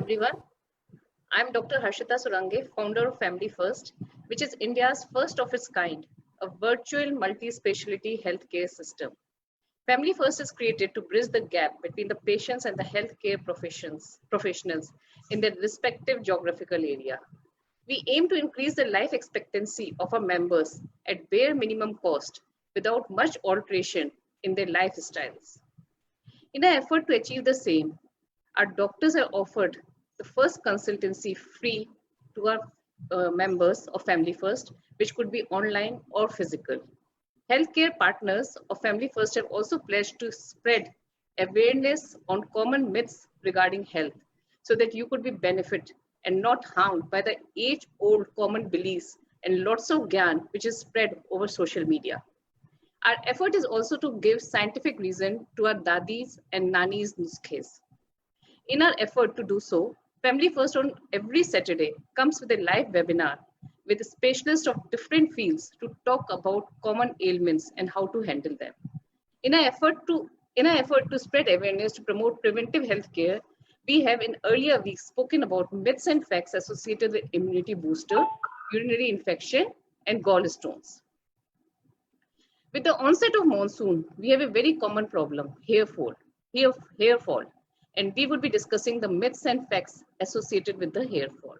everyone. I'm Dr. Harshita Surange, founder of Family First, which is India's first of its kind, a virtual multi-specialty healthcare system. Family First is created to bridge the gap between the patients and the healthcare professionals in their respective geographical area. We aim to increase the life expectancy of our members at bare minimum cost without much alteration in their lifestyles. In an effort to achieve the same, our doctors are offered the first consultancy free to our members of Family First, which could be online or physical. Healthcare partners of Family First have also pledged to spread awareness on common myths regarding health so that you could be benefit and not harmed by the age-old common beliefs and lots of gyan which is spread over social media. Our effort is also to give scientific reason to our dadis and nanis nuskhes. In our effort to do so, Family First on every Saturday comes with a live webinar with specialists of different fields to talk about common ailments and how to handle them. In an effort to spread awareness to promote preventive healthcare, we have in earlier weeks spoken about myths and facts associated with immunity booster, urinary infection, and gallstones. With the onset of monsoon, we have a very common problem, hair fall, and we would be discussing the myths and facts associated with the hair fall.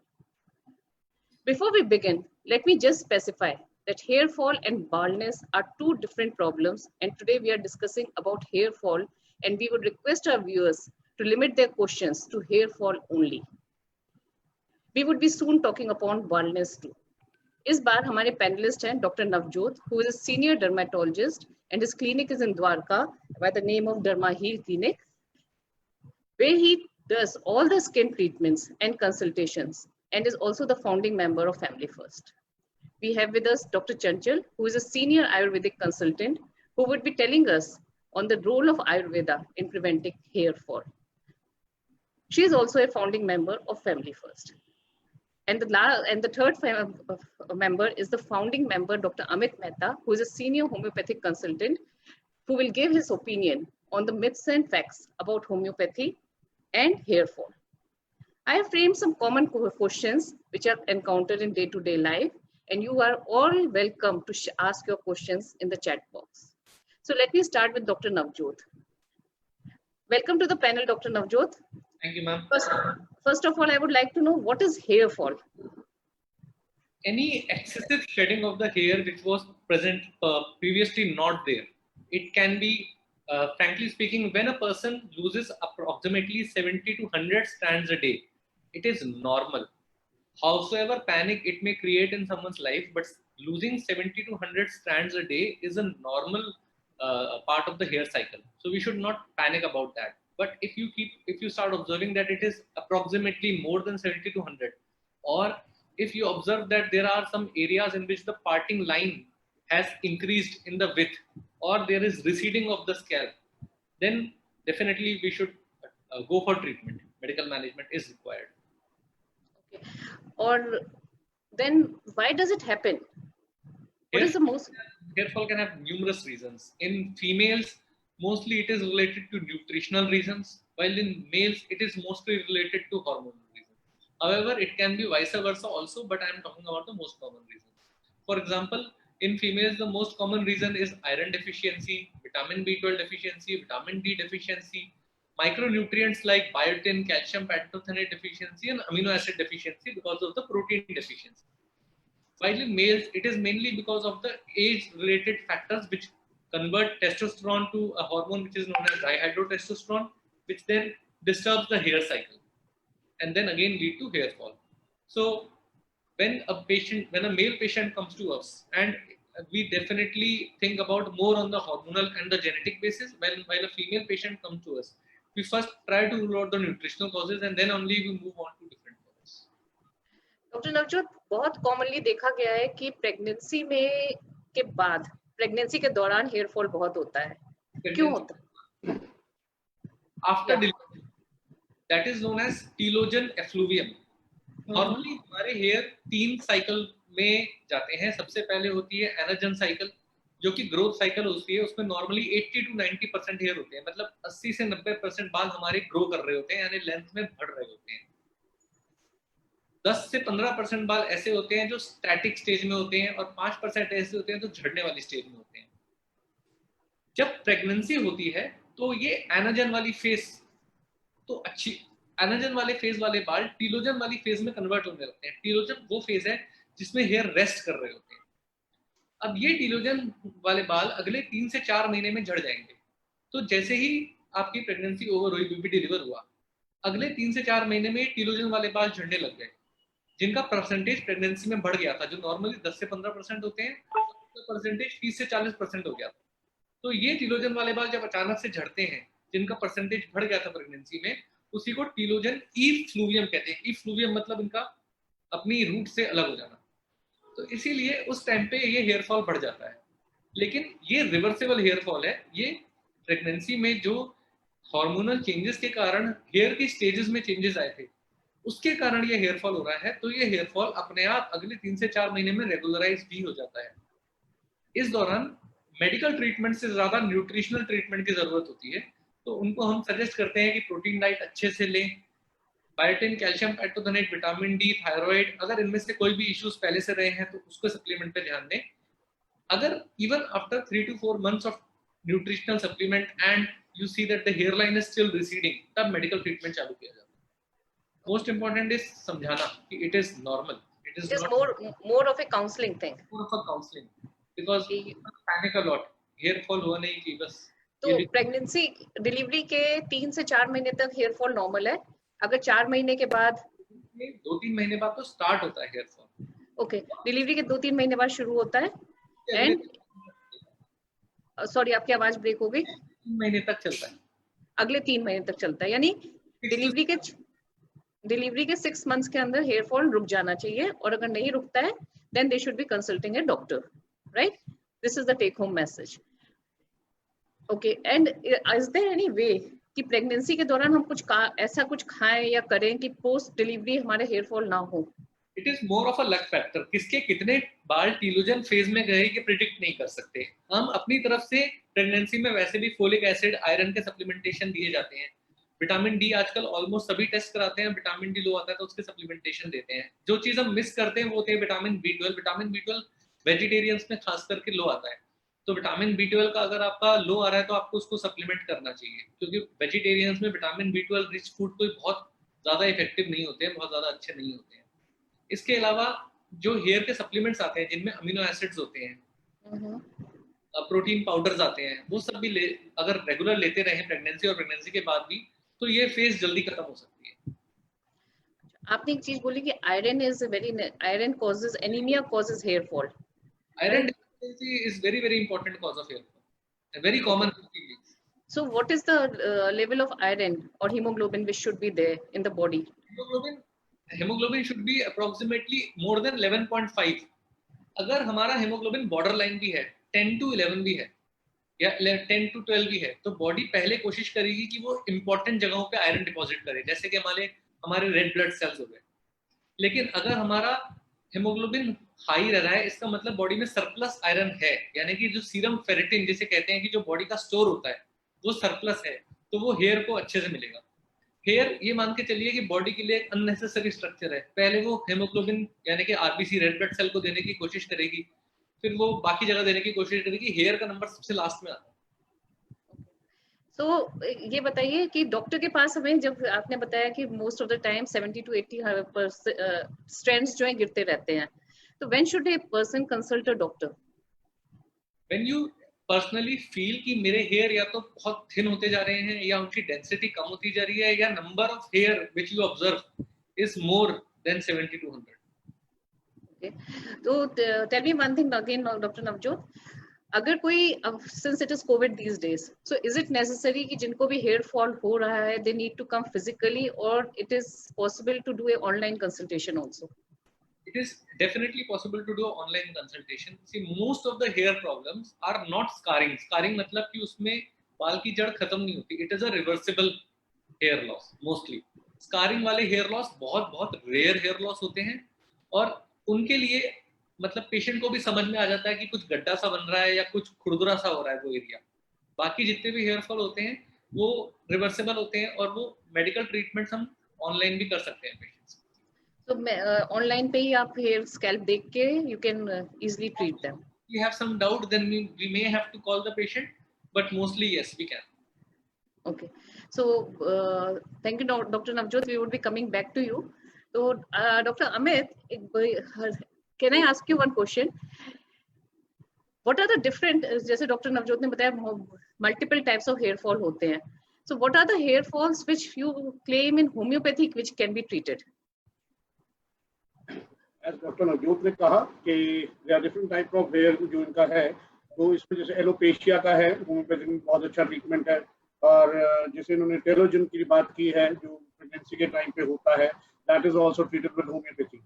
Before we begin, let me just specify that hair fall and baldness are two different problems, and today we are discussing about hair fall, and we would request our viewers to limit their questions to hair fall only. We would be soon talking upon baldness too. इस बार हमारे panelist हैं doctor Navjot, who is a senior dermatologist and his clinic is in Dwarka by the name of Dermaheel Clinic, where he does all the skin treatments and consultations and is also the founding member of Family First. We have with us Dr. Chanchal, who is a senior Ayurvedic consultant who would be telling us on the role of Ayurveda in preventing hair fall. She is also a founding member of Family First. And the third member is the founding member, Dr. Amit Mehta, who is a senior homeopathic consultant who will give his opinion on the myths and facts about homeopathy and hair fall. I have framed some common questions which are encountered in day-to-day life, and you are all welcome to ask your questions in the chat box. So let me start with Dr. Navjot. Welcome to the panel, Dr. Navjot. Thank you, ma'am. First of all, I would like to know, what is hair fall? Any excessive shedding of the hair which was present previously not there. It can be, frankly speaking, when a person loses approximately 70 to 100 strands a day, it is normal. Howsoever panic it may create in someone's life, but losing 70 to 100 strands a day is a normal part of the hair cycle. So we should not panic about that. But if you start observing that it is approximately more than 70 to 100, or if you observe that there are some areas in which the parting line has increased in the width, or there is receding of the scalp, then definitely we should go for treatment. Medical management is required. Okay. Or then why does it happen? What is the most? Hair fall can have numerous reasons. In females, mostly it is related to nutritional reasons, while in males, it is mostly related to hormonal reasons. However, it can be vice versa also, but I am talking about the most common reasons. For example, in females, the most common reason is iron deficiency, vitamin B12 deficiency, vitamin D deficiency, micronutrients like biotin, calcium, pantothenate deficiency, and amino acid deficiency because of the protein deficiency. While in males, it is mainly because of the age-related factors which convert testosterone to a hormone which is known as dihydrotestosterone, which then disturbs the hair cycle and then again lead to hair fall. So when a male patient comes to us, and we definitely think about more on the hormonal and the genetic basis, while a female patient comes to us, we first try to rule out the nutritional causes and then only we move on to different causes. Doctor Navjot, बहुत commonly देखा गया है कि pregnancy में के बाद pregnancy के दौरान हेयर फॉल बहुत होता है. क्यों होता है? After delivery, that is known as telogen effluvium. Normally हमारे हेयर 3 साइकिल में जाते हैं. सबसे पहले होती है एनाजन साइकिल, जो कि ग्रोथ साइकिल होती है. उसमें नॉर्मली 80 to 90% हेयर होते हैं, मतलब 80 से 90% बाल हमारे ग्रो कर रहे होते हैं, यानी लेंथ में बढ़ रहे होते हैं. 10 से 15% बाल ऐसे होते हैं जो स्टैटिक स्टेज में होते हैं और 5% ऐसे होते हैं जो झड़ने वाली स्टेज में होते हैं। जब प्रेगनेंसी होती है तो ये एनाजन वाली फेज तो अच्छी, एनाजन वाले फेज वाले बाल टीलोजन वाली फेज में कन्वर्ट होने लगते हैं। टीलोजन वो फेज है जिसमें हेयर रेस्ट कर रहे होते हैं। अब ये टीलोजन वाले बाल अगले 3 से 4 महीने में झड़ जाएंगे। तो जैसे ही आपकी प्रेगनेंसी ओवर हुई, बेबी डिलीवर हुआ, अगले 3 से 4 महीने में टीलोजन वाले बाल झड़ने लग गए, जिनका परसेंटेज प्रेगनेंसी में बढ़ गया था। जो नॉर्मली 10 से 15% होते हैं, तो परसेंटेज 30 से 40% हो गया था। तो ये टीलोजन वाले बाल जब अचानक से झड़ते हैं, जिनका परसेंटेज बढ़ गया था प्रेगनेंसी में, उसी को टीलोजन ईफ्लूवियम कहते हैं। ईफ्लूवियम मतलब इनका अपनी रूट से अलग हो जाना। तो इसीलिए उस टाइम पे ये हेयर फॉल बढ़ जाता है। लेकिन ये रिवर्सेबल हेयर फॉल है। ये प्रेगनेंसी में जो हार्मोनल चेंजेस के कारण हेयर की स्टेजेस में चेंजेस आए थे, उसके कारण ये हेयर फॉल हो रहा है। तो ये हेयर फॉल अपने आप अगले 3 से 4 महीने में रेगुलराइज भी हो जाता है। इस दौरान मेडिकल ट्रीटमेंट से ज्यादा न्यूट्रिशनल ट्रीटमेंट की जरूरत होती है। तो उनको हम सजेस्ट करते हैं कि प्रोटीन डाइट अच्छे से लें, biotin, calcium, pantothenate, vitamin D, thyroid, अगर इनमें से कोई भी इश्यूज पहले से रहे हैं तो उसको सप्लीमेंट पे ध्यान दें। अगर even after 3 to 4 months of nutritional supplement and you see that the hairline is still receding, तब मेडिकल ट्रीटमेंट चालू किया जाता है। मोस्ट इंपॉर्टेंट इज समझाना कि it is normal, it It is is not more of a counseling thing. More of a counselling, because panic a lot. Hair fall हुआ नहीं कि बस तो प्रेगनेंसी डिलीवरी के 3 से 4 महीने तक हेयर फॉल नॉर्मल है। अगर 4 महीने के बाद 2-3 महीने बाद तो स्टार्ट होता है हेयर फॉल। ओके, डिलीवरी के 2-3 महीने बाद शुरू होता है एंड सॉरी आपकी आवाज ब्रेक हो गई। 3 महीने तक चलता है, अगले 3 महीने तक चलता है, यानी डिलीवरी के 6 मंथ्स के अंदर हेयर फॉल रुक जाना चाहिए, और अगर नहीं रुकता है then they should be consulting a doctor, right? This is the take home message. Okay, and is there any way कि प्रेगनेंसी के दौरान हम ऐसा कुछ खाएं या करें कि पोस्ट डिलीवरी हमारे हेयर फॉल ना हो? It is more of a luck factor. किसके कितने बाल टीलोजन फेज में गए ये प्रिडिक्ट नहीं कर सकते। हम अपनी तरफ से प्रेगनेंसी में वैसे भी फोलिक एसिड, आयरन के सप्लीमेंटेशन दिए जाते हैं। विटामिन डी आजकल ऑलमोस्ट सभी टेस्ट कराते हैं, विटामिन डी लो आता है तो उसके सप्लीमेंटेशन देते हैं। जो चीज हम मिस करते हैं वो होते हैं vitamin B 12। Vitamin B 12 vegetarians में खास करके लो आता है। तो विटामिन बी 12 का अगर आपका लो आ रहा है तो आपको उसको सप्लीमेंट करना चाहिए, क्योंकि वेजिटेरियंस में विटामिन बी 12 रिच फूड कोई बहुत ज्यादा इफेक्टिव नहीं होते हैं, बहुत ज्यादा अच्छे नहीं होते हैं। इसके अलावा जो हेयर के सप्लीमेंट्स आते हैं जिनमें अमीनो एसिड्स होते हैं, प्रोटीन पाउडर्स आते हैं, वो सब भी अगर रेगुलर लेते रहे प्रेगनेंसी और प्रेगनेंसी के बाद भी, तो ये फेज जल्दी खत्म हो सकती है। आपने एक चीज बोली कि iron causes anaemia, causes hair fall. Iron deficiency is very very important cause of hair fall, very common thing. So what is the level of iron or hemoglobin which should be there in the body? hemoglobin should be approximately more than 11.5। अगर हमारा haemoglobin border line भी है, 10 to 11 भी है या 10 to 12 भी है, तो बॉडी पहले कोशिश करेगी कि वो इंपॉर्टेंट जगहों पे आयरन डिपॉजिट करे, जैसे कि हमारे रेड ब्लड सेल्स हो गए। लेकिन अगर हमारा हेमोग्लोबिन हाई रह रहा है, इसका मतलब बॉडी में सरप्लस आयरन है, यानी कि जो सीरम फेरिटिन जिसे कहते हैं कि जो बॉडी का स्टोर होता है वो सरप्लस है, तो वो हेयर को अच्छे से मिलेगा। हेयर ये मान के चलिए कि बॉडी के लिए एक अननेसेसरी स्ट्रक्चर है। पहले वो हेमोग्लोबिन यानी कि आरबीसी, रेड ब्लड सेल को देने की कोशिश करेगी, फिर वो बाकी जगह देने की कोशिश करेगी। हेयर का नंबर सबसे लास्ट में आता है। तो ये बताइए कि डॉक्टर के पास हमें, जब आपने बताया कि most of the time 70 to 80 strands जो है गिरते रहते हैं, तो when should a person consult a doctor? When you personally feel कि मेरे हेयर या तो बहुत थिन होते जा रहे हैं, या उनकी डेंसिटी कम होती जा रही है, या number of hair which you observe is more than 70 to 100। Okay, तो tell me one thing again doctor Navjot, अगर कोई, since it is COVID these days, so is it necessary कि जिनको भी hair fall हो रहा है they need to come physically, or it is possible to do a online consultation also? It is definitely possible to do online consultation. See, most of the hair problems are not scarring. Scarring मतलब कि उसमें बाल की जड़ खत्म नहीं होती. It is a reversible hair loss mostly. Scarring वाले hair loss बहुत बहुत rare hair loss होते हैं, और उनके लिए मतलब पेशेंट को भी समझ में आ जाता है कि कुछ गड्ढा सा बन रहा है या कुछ खुरदुरा सा हो रहा है वो एरिया। बाकी जितने भी हेयर फॉल होते हैं वो रिवर्सेबल होते हैं, और वो मेडिकल ट्रीटमेंट्स हम ऑनलाइन भी कर सकते हैं पेशेंट्स। So ऑनलाइन पे ही आप हेयर स्कैल्प देख के you can easily treat them. We have some doubt, then we may have to call the patient, but mostly yes, we can. Okay. So thank you, Dr. Navjot. We would be coming back to you. So Dr. Amit, can I ask you one question? What are the different, जैसे doctor Navjot ने बताया multiple types of hair fall होते हैं. So what are the hair falls which you claim in homeopathic which can be treated? As doctor Navjot ने कहा कि there are different type of hair जो इनका है, तो इसमें जैसे एलोपेशिया का है, होम्योपैथिक में बहुत अच्छा ट्रीटमेंट है, और जैसे इन्होंने टेलोजन की बात की है जो प्रेगनेंसी के टाइम पे होता है, that is also treated with homeopathy.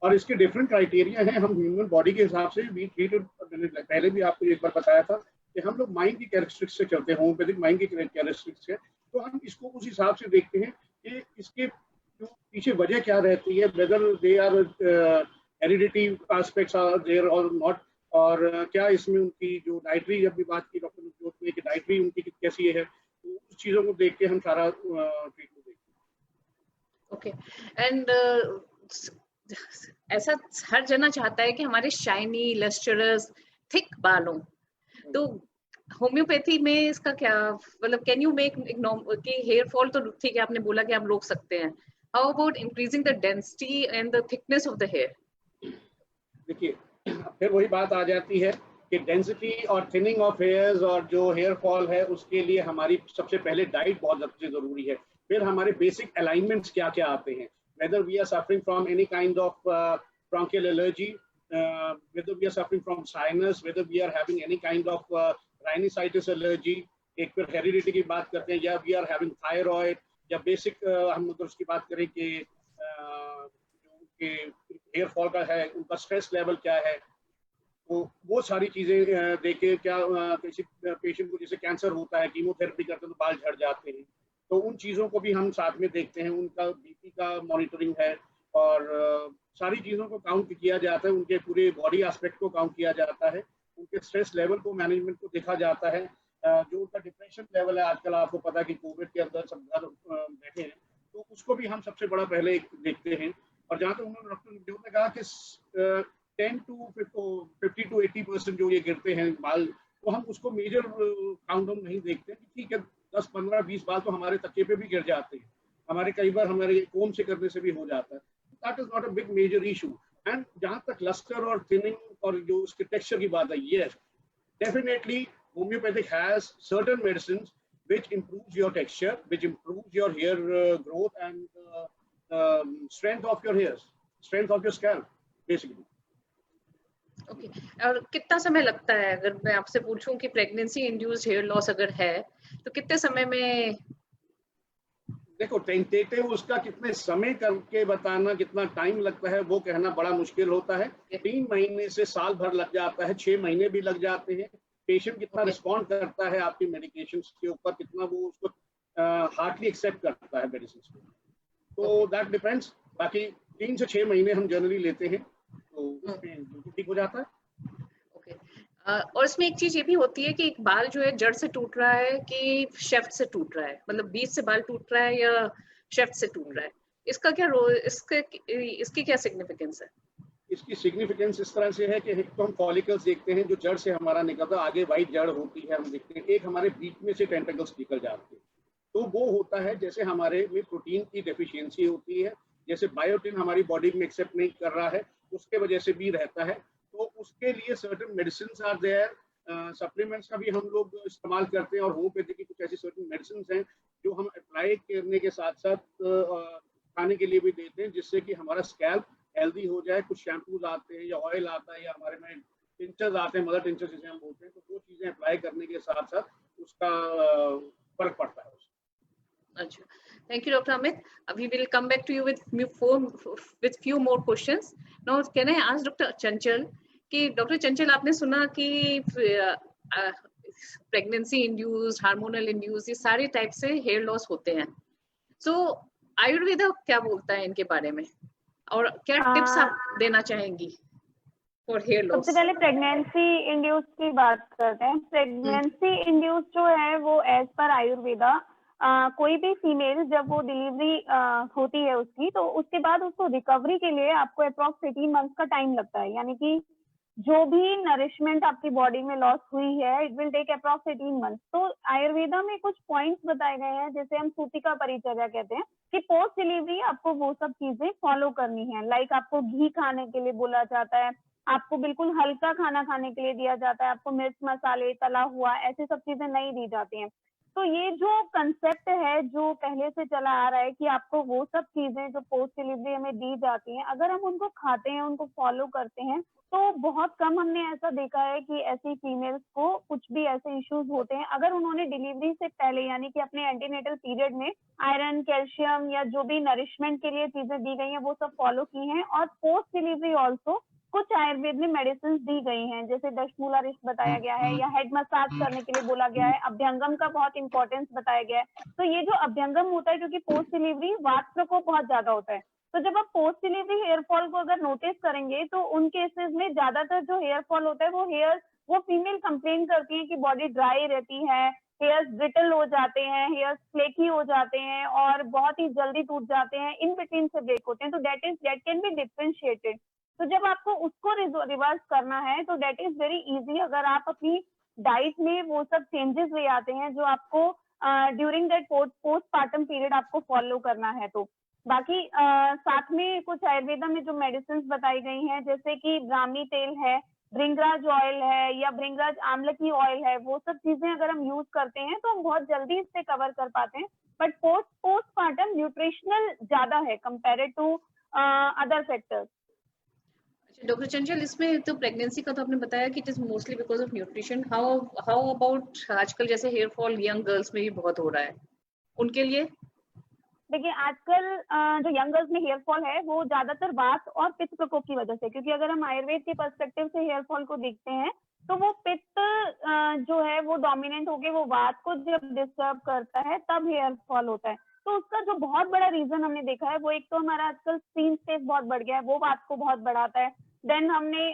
और इसके डिफरेंट क्राइटेरिया हैं. हम ह्यूमन बॉडी के हिसाब से भी ट्रीटेड, मैंने पहले भी आपको एक बार बताया था कि हम लोग माइंड की कैरेक्टरिस्टिक्स से चलते हैं, होम्योपैथिक माइंड की कैरेक्टरिस्टिक्स है, तो हम इसको उस हिसाब से देखते हैं कि इसके जो पीछे वजह क्या रहती है, whether they are heredity aspects are there और नॉट, और क्या इसमें उनकी जो डाइटरी, जब भी बात की डॉक्टर नवजोत ने कि डाइटरी उनकी कैसी है, तो उस चीज़ों को देख के हम सारा ट्रीटमेंट देखते हैं. ओके. एंड ऐसा हर जना चाहता है कि हमारे शाइनी लस्टरस थिक बाल हों, तो होम्योपैथी में इसका क्या मतलब, कैन यू मेक कि हेयर फॉल तो ठीक है आपने बोला कि आप रोक सकते हैं, how about increasing the density and the thickness of the hair? देखिए, फिर वही बात आ जाती है कि डेंसिटी और थिनिंग ऑफ हेयर्स और जो हेयर फॉल है उसके लिए हमारी सबसे पहले डाइट बहुत सबसे जरूरी है. फिर हमारे बेसिक अलाइनमेंट्स क्या क्या आते हैं, whether we are suffering from any kind of bronchial allergy, whether we are suffering from sinus, whether we are having any kind of rhinitis allergy, एक फिर हेरिडिटी की बात करते हैं, या we are having thyroid, या बेसिक हम अगर उसकी बात करें कि हेयर फॉल का है, उनका स्ट्रेस लेवल क्या है, तो वो सारी चीज़ें देखे. क्या किसी पेशेंट को जैसे कैंसर होता है, कीमोथेरेपी करते हैं तो बाल झड़ जाते हैं, तो उन चीज़ों को भी हम साथ में देखते हैं. उनका बीपी का मॉनिटरिंग है, और सारी चीज़ों को काउंट किया जाता है, उनके पूरे बॉडी एस्पेक्ट को काउंट किया जाता है, उनके स्ट्रेस लेवल को, मैनेजमेंट को देखा जाता है. जो उनका डिप्रेशन लेवल है, आजकल आपको पता है कि कोविड के अंदर सब घर बैठे हैं, तो उसको भी हम सबसे बड़ा पहले देखते हैं. और जहाँ तक उन्होंने डॉक्टर नवजोत ने कहा कि 10 to 50 to 80% जो ये गिरते हैं बाल, तो हम उसको मेजर काउंट हम नहीं देखते कि ठीक है 10, 15, 20 बाल तो हमारे तकिए पे भी गिर जाते हैं, हमारे कई बार हमारे कोम से करने से भी हो जाता है. That is not a big major issue. And जहाँ तक लस्टर और थिनिंग और जो उसके टेक्सचर की बात है, yes definitely homeopathic has certain medicine which improves your texture, which improves your hair growth and strength of your hairs, strength of your scalp basically. Okay. और कितना समय लगता है, अगर मैं आपसे पूछूं कि प्रेगनेंसी इंड्यूस्ड हेयर लॉस अगर है तो कितने समय में? देखो, टेंटेटिव उसका कितने समय करके बताना, कितना टाइम लगता है वो कहना बड़ा मुश्किल होता है. 3 महीने से साल भर लग जाता है, 6 महीने भी लग जाते हैं. पेशेंट कितना रिस्पॉन्ड करता है आपकी मेडिकेशन के ऊपर, कितना वो उसको हार्डली एक्सेप्ट करता है मेडिसिन को, तो दैट डिपेंड्स. बाकी 3 से 6 महीने हम जनरली लेते हैं, तो उसमें ठीक हो जाता है. ओके. और इसमें एक चीज ये भी होती है कि एक बाल जो है जड़ से टूट रहा है कि शेफ्ट से टूट रहा है, मतलब बीच से बाल टूट रहा है या शेफ्ट से टूट रहा है, इसका क्या रोल, इसकी क्या सिग्निफिकेंस है? इसकी सिग्निफिकेंस इस तरह से है कि एक तो हम फॉलिकल्स देखते हैं जो जड़ से हमारा निकलता है, आगे वाइट जड़ होती है, हम देखते हैं. एक हमारे बीच में से टेंटेकल्स निकल जाते हैं, तो वो होता है जैसे हमारे में प्रोटीन की डेफिशिएंसी होती है, जैसे बायोटिन हमारी बॉडी में एक्सेप्ट नहीं कर रहा है, उसके वजह से भी रहता है. तो उसके लिए certain medicine are there, supplements का भी हम लोग इस्तेमाल करते हैं, और होम्योपैथी की कुछ ऐसी सर्टेन मेडिसिन हैं जो हम अप्लाई करने के साथ साथ खाने के लिए भी देते हैं, जिससे कि हमारा स्कैल्प हेल्दी हो जाए. कुछ शैम्पूज आते हैं या ऑयल आता है या हमारे में टिंचर्स आते हैं, मदर टिंचर्स जिसे हम बोलते हैं, तो वो चीज़ें अप्लाई करने के साथ साथ उसका फर्क पड़ता है. अच्छा, thank you, Dr. Amit. We will come back to you with few more questions. Now, can I ask Dr. Chanchal कि डॉक्टर चंचल, आपने सुना कि प्रेगनेंसी इंड्यूस्ड, हार्मोनल इंड्यूस्ड, ये सारे टाइप से हेयर लॉस होते हैं. सो आयुर्वेदा क्या बोलता है इनके बारे में, और क्या टिप्स आप देना चाहेंगी फॉर हेयर लॉस? सबसे पहले प्रेगनेंसी इंड्यूस्ड की बात करते हैं. प्रेगनेंसी इंड्यूस्ड जो है वो एज पर आयुर्वेदा कोई भी फीमेल जब वो डिलीवरी होती है उसकी, तो उसके बाद उसको रिकवरी के लिए आपको अप्रॉक्स 18 मंथ्स का टाइम लगता है। यानी कि जो भी नरिशमेंट आपकी बॉडी में लॉस हुई है, it will take approx 18 months. तो आयुर्वेदा में कुछ पॉइंट्स बताए गए हैं, जैसे हम सूतिका परिचर्या कहते हैं, कि पोस्ट डिलीवरी आपको वो सब चीजें फॉलो करनी है। लाइक आपको घी खाने के लिए बोला जाता है, आपको बिल्कुल हल्का खाना खाने के लिए दिया जाता है, आपको मिर्च मसाले तला हुआ ऐसी सब चीजें नहीं दी जाती हैं। तो ये जो कंसेप्ट है, जो पहले से चला आ रहा है कि आपको वो सब चीजें जो पोस्ट डिलीवरी हमें दी जाती हैं, अगर हम उनको खाते हैं, उनको फॉलो करते हैं, तो बहुत कम हमने ऐसा देखा है कि ऐसी फीमेल्स को कुछ भी ऐसे इश्यूज होते हैं। अगर उन्होंने डिलीवरी से पहले यानी कि अपने एंटीनेटल पीरियड में आयरन, कैल्शियम या जो भी नरिशमेंट के लिए चीजें दी गई हैं वो सब फॉलो की हैं, और पोस्ट डिलीवरी ऑल्सो कुछ आयुर्वेद में मेडिसिन दी गई हैं, जैसे दशमूला रिष्ट बताया गया है, या हेड मसाज करने के लिए बोला गया है, अभ्यंगम का बहुत इंपॉर्टेंस बताया गया है। तो ये जो अभ्यंगम होता है, क्योंकि पोस्ट डिलीवरी वात प्रकोप बहुत ज्यादा होता है, तो जब आप पोस्ट डिलीवरी हेयर फॉल को अगर नोटिस करेंगे, तो उन केसेस में ज्यादातर जो हेयर फॉल होता है वो फीमेल कंप्लेन करती है कि बॉडी ड्राई रहती है, हेयर्स ब्रिटल हो जाते हैं, हेयर्स फ्लेकी हो जाते हैं और बहुत ही जल्दी टूट जाते हैं, इन बिटवीन से ब्रेक होते हैं। तो दैट कैन बी डिफरेंशिएटेड। तो जब आपको उसको रिवर्स करना है, तो दैट इज वेरी इजी। अगर आप अपनी डाइट में वो सब चेंजेस ले आते हैं जो आपको ड्यूरिंग दैट पोस्टपार्टम पीरियड आपको फॉलो करना है। तो बाकी साथ में कुछ आयुर्वेदा में जो मेडिसिन बताई गई हैं, जैसे कि ब्राह्मी तेल है, भृंगराज ऑयल है, या भृंगराज आमलकी ऑयल है, वो सब चीजें अगर हम यूज करते हैं तो हम बहुत जल्दी इससे कवर कर पाते हैं। बट पोस्टपार्टम न्यूट्रिशनल ज्यादा है compared to other factors. Doctor Chanchal, इसमें तो प्रेगनेंसी का तो आपने बताया कि it is mostly because of nutrition. How about आजकल जैसे हेयर फॉल यंग गर्ल्स में भी बहुत हो रहा है, उनके लिए? देखिए, आजकल जो यंग गर्ल्स में हेयर फॉल है वो ज्यादातर वात और पित्त प्रकोप की वजह से, क्योंकि अगर हम आयुर्वेद के पर्सपेक्टिव से हेयर फॉल को देखते हैं तो वो पित्त जो है वो डोमिनेंट होके वो वात को जब डिस्टर्ब करता है तब हेयर फॉल होता है। तो उसका जो बहुत बड़ा रीजन हमने देखा है वो एक तो हमारा आजकल स्क्रीन स्पेस बहुत बढ़ गया है, वो वात को बहुत बढ़ाता है। देन हमने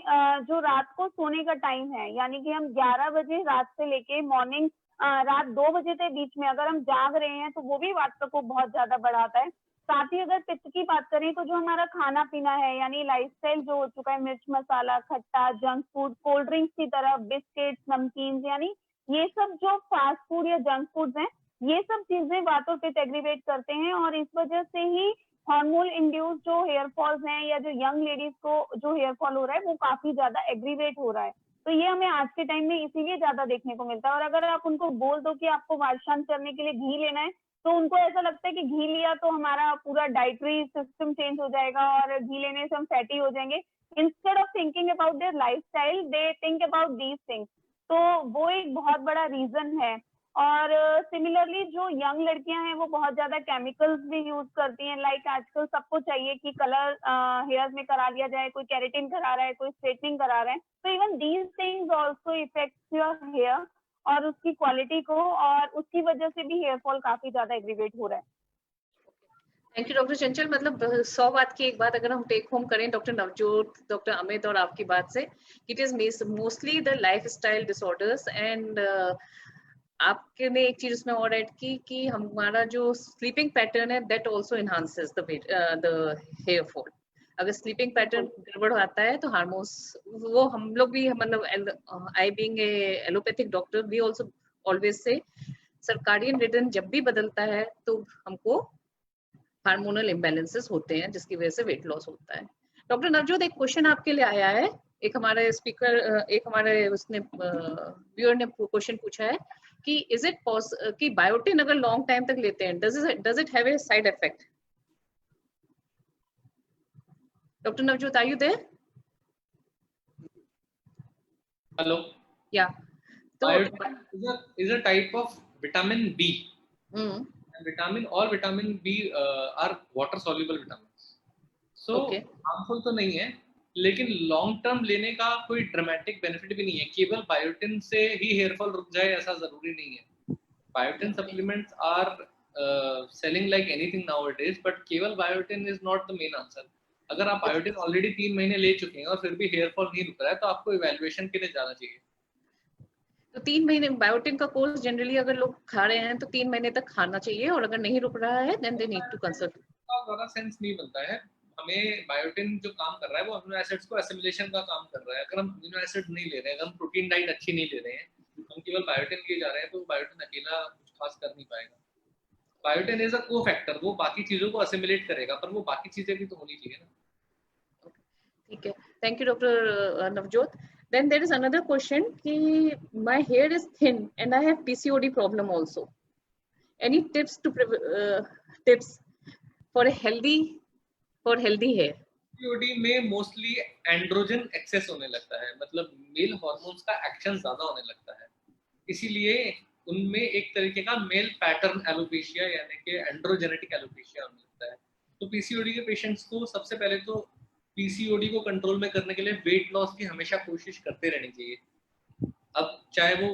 जो रात को सोने का टाइम है, यानी कि हम 11 बजे रात से लेके मॉर्निंग रात 2 बजे के बीच में अगर हम जाग रहे हैं तो वो भी वात को बहुत ज्यादा बढ़ाता है। साथ ही अगर पित्त की बात करें तो जो हमारा खाना पीना है, यानी लाइफस्टाइल जो हो चुका है, मिर्च मसाला, खट्टा, जंक फूड, कोल्ड ड्रिंक्स की तरह, बिस्किट्स, नमकीन, यानी ये सब जो फास्ट फूड या जंक फूड्स हैं, ये सब चीजें वात और पित्त एग्रीवेट करते हैं, और इस वजह से ही हार्मोन इंड्यूस जो हेयर फॉल्स हैं, या जो यंग लेडीज को जो हेयर फॉल हो रहा है वो काफी ज्यादा एग्रीवेट हो रहा है। तो ये हमें आज के टाइम में इसीलिए ज्यादा देखने को मिलता है। और अगर आप उनको बोल दो कि आपको वात शांत करने के लिए घी लेना है, तो उनको ऐसा लगता है कि घी लिया तो हमारा पूरा डाइटरी सिस्टम चेंज हो जाएगा और घी लेने से हम फैटी हो जाएंगे। Instead of thinking about their lifestyle, they think about these things. तो वो एक बहुत बड़ा रीजन है। और सिमिलरली जो यंग लड़कियां हैं वो बहुत ज्यादा केमिकल्स भी यूज करती हैं। लाइक आजकल सबको चाहिए कि कलर हेयर में करा लिया जाए, कोई केराटिन करा रहा है, कोई स्ट्रेटनिंग करा रहा है। तो even these things also affects your hair और उसकी क्वालिटी को, और उसकी वजह से भी हेयर फॉल काफी ज्यादा एग्रीवेट हो रहा है। थैंक यू डॉक्टर चंचल। मतलब 100 बात की एक बात अगर हम टेक होम करें डॉक्टर नवजोत, डॉक्टर अमित और आपकी बात से, it is mostly the life style disorders. And आपके ने एक चीज उसमें और ऐड की कि हमारा जो स्लीपिंग पैटर्न है that also enhances the hair fall. अगर स्लीपिंग पैटर्न गड़बड़ आता है तो हार्मोन्स, वो हम लोग भी मतलब I being a allopathic doctor V also always say circadian rhythm जब भी बदलता है तो हमको हार्मोनल इम्बैलेंसेस होते हैं, जिसकी वजह से वेट लॉस होता है। डॉक्टर नवजोत, एक क्वेश्चन आपके लिए आया है। एक हमारे स्पीकर, एक हमारे उसने व्यूअर ने क्वेश्चन पूछा है कि इज इट कि बायोटिन अगर लॉन्ग टाइम तक लेते हैं does it have a side effect? Doctor Navjot, are you there? Hello. या तो is a type of vitamin B. And all vitamin B are water soluble vitamins. So harmful तो नहीं है, लेकिन लॉन्ग टर्म लेने का कोई ड्रामेटिक बेनिफिट भी नहीं है। केवल बायोटिन से ही हेयर फॉल रुक जाए ऐसा जरूरी नहीं है। Biotin supplements are selling like anything nowadays, but केवल biotin is not the main answer. अगर आप बायोटिन ऑलरेडी 3 महीने ले चुके हैं और फिर भी हेयर फॉल नहीं रुक रहा है तो आपको इवैल्यूएशन के लिए जाना चाहिए। तो 3 महीने बायोटिन का कोर्स जनरली अगर लोग खा रहे हैं तो 3 महीने तक खाना चाहिए, और अगर नहीं रुक रहा है then they need to consult. का ज़्यादा सेंस नहीं बनता है। हमें बायोटिन जो काम कर रहा है वो अमीनो एसिड्स को एसिमिलेशन का काम कर रहा है। अगर हम अमीनो एसिड नहीं ले रहे हैं, अगर हम प्रोटीन डाइट अच्छी नहीं ले रहे हैं, हम केवल बायोटिन लिए जा रहे हैं, तो बायोटिन अकेला कुछ खास कर नहीं पाएगा। बायोटिन इज अ को फैक्टर, वो बाकी चीजों को असिमिलेट करेगा, पर वो बाकी चीजें भी तो होनी चाहिए ना। ठीक है, thank you doctor Navjot. Then there is another question कि my hair is thin and I have PCOD problem also, any tips to tips for a healthy hair? PCOD में मोस्टली एंड्रोजन एक्सेस होने लगता है, मतलब मेल हार्मोन्स का action ज्यादा होने लगता है, इसीलिए उनमें एक तरीके का मेल पैटर्न एलोपेशिया यानी कि एंड्रोजेनेटिक एलोपेशिया होने लगता है। तो पीसीओडी के पेशेंट्स को सबसे पहले तो पीसीओडी को कंट्रोल में करने के लिए वेट लॉस की हमेशा कोशिश करते रहनी चाहिए। अब चाहे वो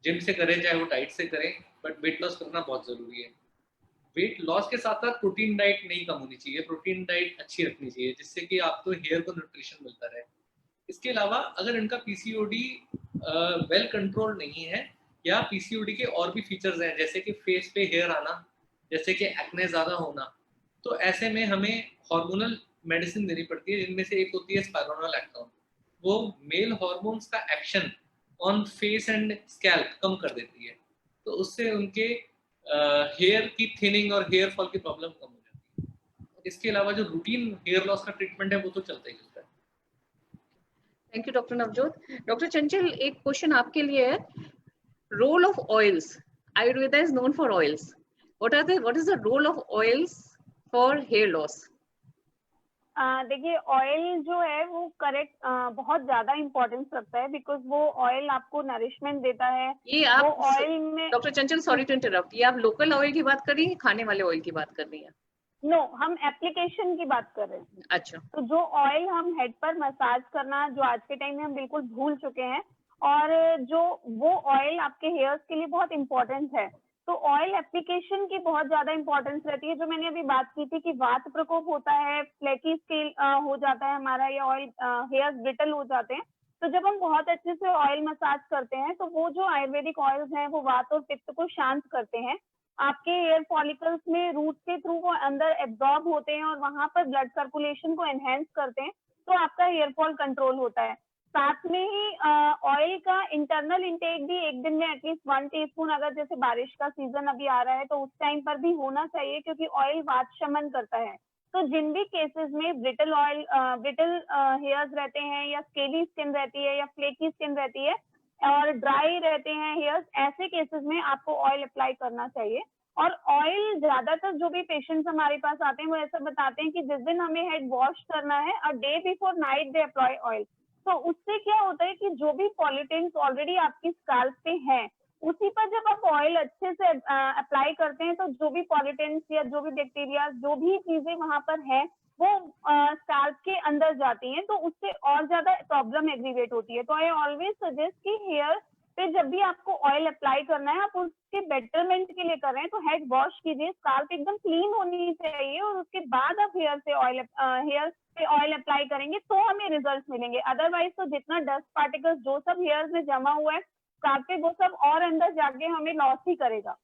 जिम से करें चाहे वो डाइट से करें, बट वेट लॉस करना बहुत जरूरी है। वेट लॉस के साथ साथ प्रोटीन डाइट नहीं कम होनी चाहिए, प्रोटीन डाइट अच्छी रखनी चाहिए जिससे कि आपको हेयर को न्यूट्रिशन मिलता रहे। इसके अलावा अगर इनका पीसीओडी वेल कंट्रोल नहीं है, या पीसीओडी के और भी फीचर्स हैं जैसे कि फेस पे हेयर आना, जैसे कि एक्ने ज्यादा होना, तो ऐसे में हमें हार्मोनल मेडिसिन देनी पड़ती है, जिनमें से एक होती है स्पाइरोनोलैक्टोन। वो मेल हार्मोन्स का action on face and scalp कम कर देती है, तो उससे उनके हेयर की थिनिंग और हेयर फॉल की प्रॉब्लम कम हो जाती है। इसके अलावा जो रूटीन हेयर लॉस का ट्रीटमेंट है वो तो चलता ही चलता है। Thank you doctor Navjot. Doctor Chanchal, एक क्वेश्चन आपके लिए है, role of oils. Ayurveda is known for oils, what is the role of oils for hair loss? देखिए, ऑयल जो है वो करेक्ट बहुत ज्यादा इम्पोर्टेंस रखता है, बिकॉज वो ऑयल आपको नरिशमेंट देता है। ये वो आप ऑयल में doctor Chanchal, sorry to interrupt, ये आप लोकल ऑयल की बात कर रही हैं, खाने वाले ऑयल की बात कर रही हैं? नो, हम एप्लीकेशन की बात कर रहे हैं। अच्छा, तो जो ऑयल हम हेड पर मसाज करना, जो आज के टाइम में हम बिल्कुल भूल चुके हैं, और जो वो ऑयल आपके हेयर्स के लिए बहुत इंपॉर्टेंट है। तो ऑयल एप्लीकेशन की बहुत ज्यादा इंपॉर्टेंस रहती है। जो मैंने अभी बात की थी कि वात प्रकोप होता है, फ्लैकी स्केल हो जाता है हमारा, या ऑयल हेयर्स ब्रिटल हो जाते हैं, तो जब हम बहुत अच्छे से ऑयल मसाज करते हैं तो वो जो आयुर्वेदिक ऑयल्स हैं वो वात और पित्त को शांत करते हैं। आपके हेयर फॉलिकल्स में रूट के थ्रू वो अंदर एब्जॉर्ब होते हैं और वहां पर ब्लड सर्कुलेशन को एनहेंस करते हैं, तो आपका हेयर फॉल कंट्रोल होता है। साथ में ही ऑयल का इंटरनल इंटेक भी एक दिन में एटलीस्ट 1 टीस्पून, अगर जैसे बारिश का सीजन अभी आ रहा है तो उस टाइम पर भी होना चाहिए, क्योंकि ऑयल वात शमन करता है। तो जिन भी केसेस में ब्रिटल हेयर्स रहते हैं, या स्केली स्किन रहती है, या फ्लेकी स्किन रहती है, और ड्राई रहते हैं हेयर्स, ऐसे केसेस में आपको ऑयल अप्लाई करना चाहिए। और ऑयल ज्यादातर जो भी पेशेंट्स हमारे पास आते हैं वो ऐसा बताते हैं कि जिस दिन हमें हेड वॉश करना है, a day before night they apply oil. तो उससे क्या होता है कि जो भी पॉलिटेंट्स ऑलरेडी आपकी स्कैल्प पे हैं, उसी पर जब आप ऑयल अच्छे से अप्लाई करते हैं, तो जो भी पॉलिटेंट्स या जो भी बैक्टीरिया, जो भी चीजें वहां पर है, वो स्कैल्प के अंदर जाती हैं, तो उससे और ज्यादा प्रॉब्लम एग्रीवेट होती है। तो आई ऑलवेज सजेस्ट कि हेयर पे जब भी आपको ऑयल अप्लाई करना है, आप उसके बेटरमेंट के लिए कर रहे हैं तो हेड वॉश कीजिए, स्कैल्प एकदम क्लीन होनी चाहिए, और उसके बाद आप हेयर पे ऑयल अप्लाई करेंगे तो हमें रिजल्ट मिलेंगे। अदरवाइज तो जितना डस्ट पार्टिकल्स जो सब हेयर में जमा हुआ है स्कैल्प पे, वो सब और अंदर जाके हमें लॉस ही करेगा।